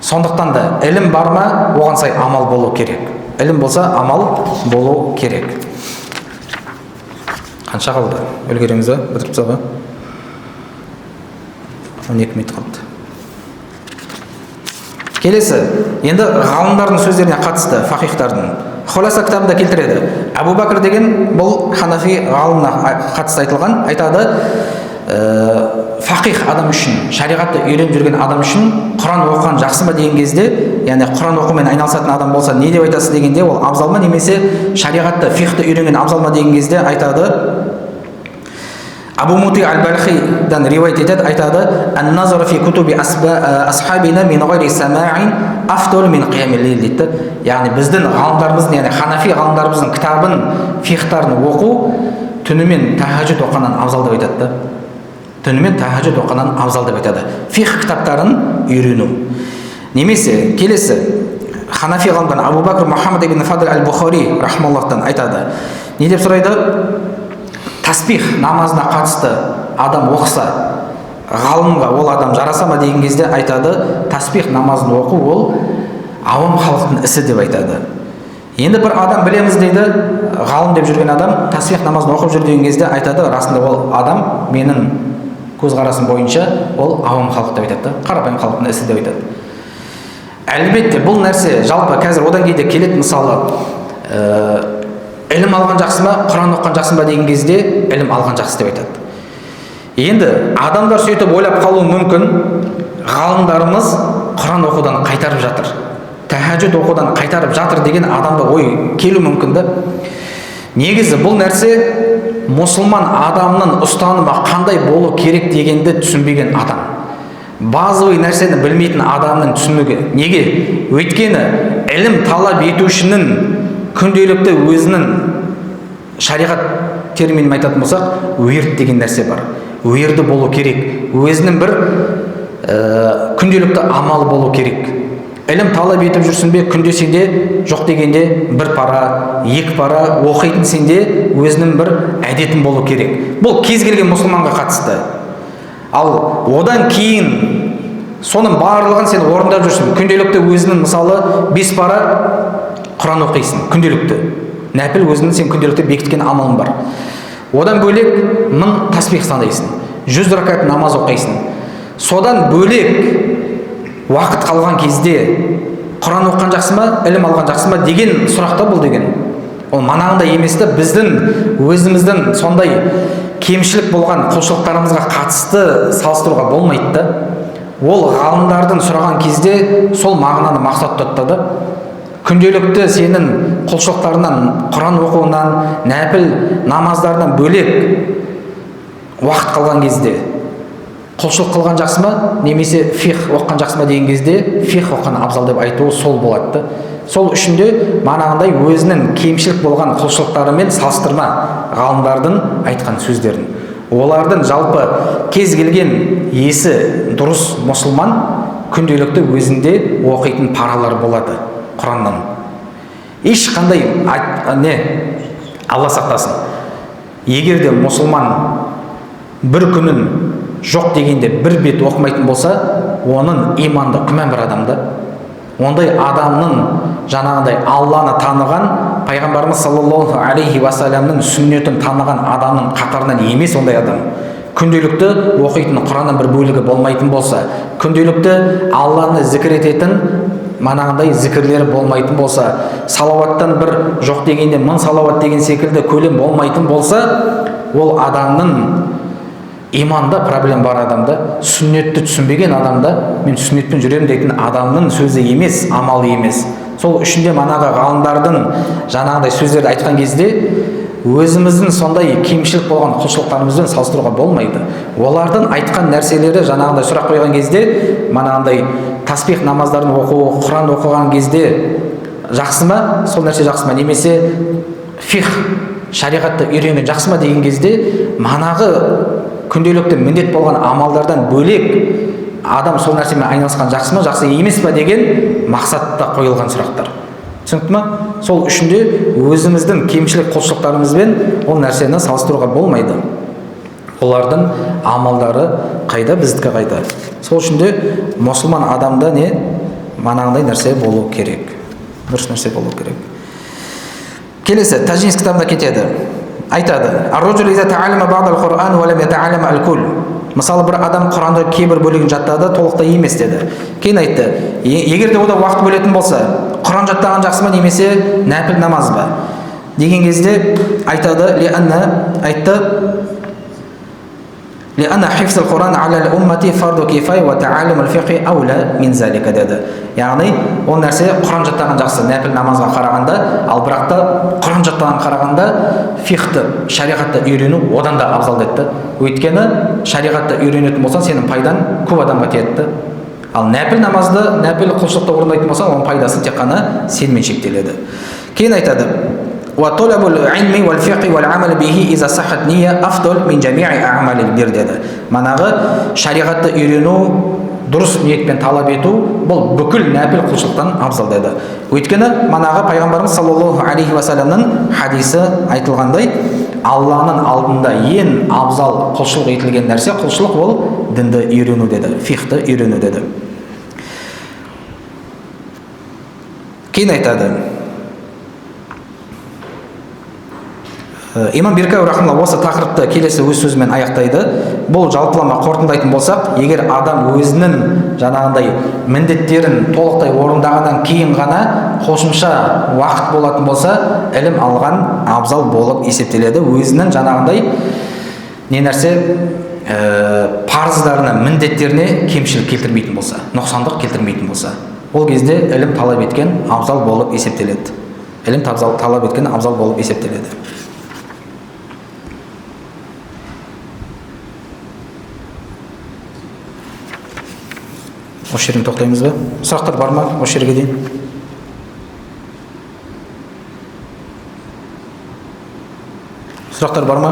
Сондықтан да ілім бар ма, оған сай амал болу керек. Ілім болса, амал болу керек. Қанша қалды? Үлгереміз ба? Бітіріп тастауға? 12 минут қалды. Келесі, енді ғалымдардың сөздеріне қатысты, фақихтардың. Хуласа кітабында келтіреді. Абу Бәкір деген бұл ханафи ғалымына қатысты айтылған, айтады, фақих адам үшін, шариғатты үйреніп жүрген адам үшін Құран оқыған жақсы ма деген кезде, яғни Құран оқумен айналысатын адам болса, не деп айтасыз дегенде, ол абзал ма, немесе шариғатты, фиқхты үйренген абзал ма деген кезде айтады, Абу Мути аль-Балхидан риуаят етеді, айтады, «Ан-назар фи кутуби асхабина мин гайри самаин афдал мин қиямил лейл» дейді. Яғни біздің ғалымдарымыздың, яғни ханафи ғалымдарымыздың кітабын, фиқхтарын оқу түнімен тахаджуд оқығаннан абзал деп айтады. Түнімен тахаджуд оқығаннан абзал деп айтады. Фиқх кітаптарын үйрену. Немесе келесі ханафи ғалымдан Абу Бәкір Мухаммад ибн Фадл аль-Бухари рахмаллахтан айтады. Не деп сұрайды? Таспих намазына қатысты адам оқыса, ғалымға ол адам жараса ма деген кезде айтады, таспих намазын оқу ол авам халықтың ісі деп айтады. Енді бір адам білеміз дейді, ғалым деп жүрген адам таспих намазын оқып жүр деген кезде айтады, расында ол адам менің көзқарасым бойынша ол авам халық деп айтады, қарапайым халықтың ісі деп айтады. Әлбетте бұл нәрсе жалпы қазір одан кейде келеді, мысалы, ілім алған жақсы ма, Құран оқыған жақсы ма деген кезде ілім алған жақсы деп айтады. Енді адамдар сөйтіп ойлап қалуы мүмкін, ғалымдарымыз Құран оқудан қайтарып жатыр, тахаджуд оқудан қайтарып жатыр деген адамда ой келу мүмкін да. Негізі бұл нәрсе мұсылман адамның ұстанымы қандай болу керек дегенді түсінбеген адам. Базовый нәрсені білмейтін адамның түсінігі. Неге? Өйткені ілім талап етушінің күнделікті өзінің шариғат терминін айтатын болсақ, уирд деген нәрсе бар. Уирді болу керек. Өзінің бір күнделікті амалы болу керек. Ілім талап етіп жүрсің бе, күнде сенде жоқ дегенде бір пара, екі пара оқитын сенде өзінің бір әдетің болу керек. Бұл кез келген мұсылманға қатысты. Ал одан кейін соның барлығын сен орындап жүрсің. Күнделікті өзінің мысалы 5 пара Құран оқисың, күнделікті. Нәпіл өзінің сен күнделікті бекіткен амалың бар. Одан бөлек 1000 таспих сандайсың. 100 ракат намаз оқисың. Содан бөлек уақыт қалған кезде Құран оққан жақсы ма, ілім алған жақсы ма деген сұрақта бұл деген. Ол манағында емес та, біздің өзіміздің сондай кемшілік болған құлшылықтарымызға қатысты салыстыруға болмайды да. Ол ғалымдардың сұраған кезде сол мағынаны мақсат тұтады. Күнделікті сенің құлшылықтарынан, Құран оқуынан, нәпіл намаздардан бөлек уақыт қалған кезде құлшылық қылған жақсы ма, немесе фих оққан жақсы ма деген кезде фих оққан абзал деп айтуы сол болады. Сол үшін де манағындай өзінің кемшілік болған құлшылықтарымен салыстырма ғалымдардың айтқан сөздерін. Олардың жалпы кез келген есі дұрыс мұсылман күнделікті өзінде оқитын паралар болады Құраннан. Ешқандай Алла сақтасын. Егер де мұсылман бір күнін жоқ дегенде бір бет оқымайтын болса, оның иманды күмән бір адамды. Ондай адамның жаңағындай Алланы таныған, пайғамбарымыз саллаллаху алейхи уассаламның сүннетін таныған адамның қатарынан емес ондай адам. Күнделікті оқитын Құранның бір бөлігі болмайтын болса, күнделікті Алланы зікір ететін манағындай зікірлері болмайтын болса, салауаттан бір жоқ дегенде 1000 салауат деген секілді көлем болмайтын болса, ол адамның иманда проблем бар адамда, сүннетті түсінбеген адамда, мен сүннетпен жүремін дейтін адамның сөзі емес, амалы емес. Сол үшінде манағы ғалымдардың жаңағыдай сөздерді айтқан кезде өзіміздің сондай кемшілік болған құлшылықтарымызбен салыстыруға болмайды. Олардың айтқан нәрселері жаңағыдай сұрақ қойған кезде, манағыдай таспих намаздарын оқу, Құран оқыған кезде жақсы ма, сол нәрсе жақсы ма, немесе фих шариғатты үйренген жақсы ма деген кезде, манағы күнделікті міндет болған амалдардан бөлек адам сол нәрсемен айналысқан жақсы ма, жақсы емес па деген мақсатта қойылған сұрақтар. Түсінікті ма? Сол үшінде өзіміздің кемшілік құлшылықтарымызбен ол нәрсені салыстыруға болмайды. Олардың амалдары қайда, біздікі қайда. Сол үшінде мұсылман адамда манағындай нәрсе болу керек. Дұрыс нәрсе болу керек. Келесі Таджинис кітабында кетеді. Айтады: "Ар-раджул иза та'аллама бa'д ал-Qur'ан ва лам ятa'аллам ал-кул." Мысалы бір адам Құранды кейбір бөлігін жаттады, толықтай емес деді. Кейін айтты: "Егер де ода уақыт бөлетін болса, Құран жаттаған жақсы ма, немесе нәпіл намаз ба?" деген кезде айтады: "Ли'анна хифз ал-Qur'ан 'ala al-ummati fardu kifaya ва ta'allum al-fiqh awla min zalika" деді. Яғни ол нәрсе Құран жаттаған жақсы, нәпіл намазға қарағанда, ал бірақ та Құран жаттаған қарағанда фихты, шариғатты үйрену одан да абзал деді. Өйткені шариғатты үйренетін болсаң, сенің пайдан көп адамға тиеді. Ал нәпіл намазды, нәпіл құлшылықты орындайтын болсаң, оның пайдасы тек қана сенмен шектеледі. Кейін айтады: وطلب العلم والفقه والعمل به إذا صحت نية أفضل من جميع أعمال البر деді. Манағы шариғатты үйрену, дұрыс ниетпен талап ету, бұл бүкіл нәпіл құлшылықтан абзал деді. Өйткені манағы пайғамбарымыз саллаллаху алейхи уассаламның хадисі айтылғандай, Алланың алдында ең абзал құлшылық етілген нәрсе, құлшылық ол дінді үйрену деді, фихты үйрену деді. Кейін айтады: Имам Биркауи рахмаллах осы тақырыпты келесі өз сөзімен аяқтайды. Бұл жалпылама қорытындылайтын болсақ, егер адам өзінің жаңағындай міндеттерін толықтай орындағаннан кейін ғана қосымша уақыт болатын болса, ілім алған абзал болып есептеледі. Өзінің жаңағындай парыздарына, міндеттеріне кемшілік келтірмейтін болса, нұқсандық келтірмейтін болса, ол кезде ілім талап еткен абзал болып есептеледі. Ілім талап еткен абзал болып есептеледі. Осы жерден тоқтаймыз ба? Сұрақтар бар ма осы жерге дейін? Сұрақтар бар ма?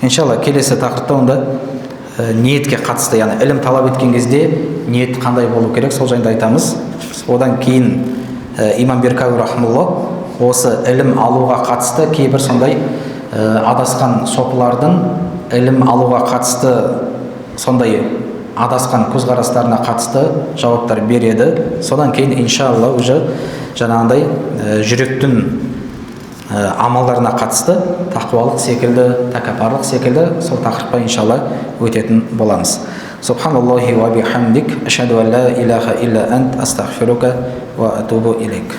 Иншалла келесі тақырыпта онда ниетке қатысты, яғни ілім талап еткен кезде ниет қандай болу керек, сол жайында айтамыз. Одан кейін имам Биркауи рахмаллах осы ілім алуға қатысты кейбір сондай адасқан сопылардың ілім алуға қатысты сондай адасқан көзқарастарына қатысты жауаптар береді. Содан кейін иншалла уже жаңағындай жүректің амалдарына қатысты, тақуалық секілді, тәкаппарлық секілді сол тақырыпқа иншалла өтетін боламыз. Субханаллахи ва бихамдик, ашхаду ан ла илаха илля ант, астағфирука ва атубу илейк.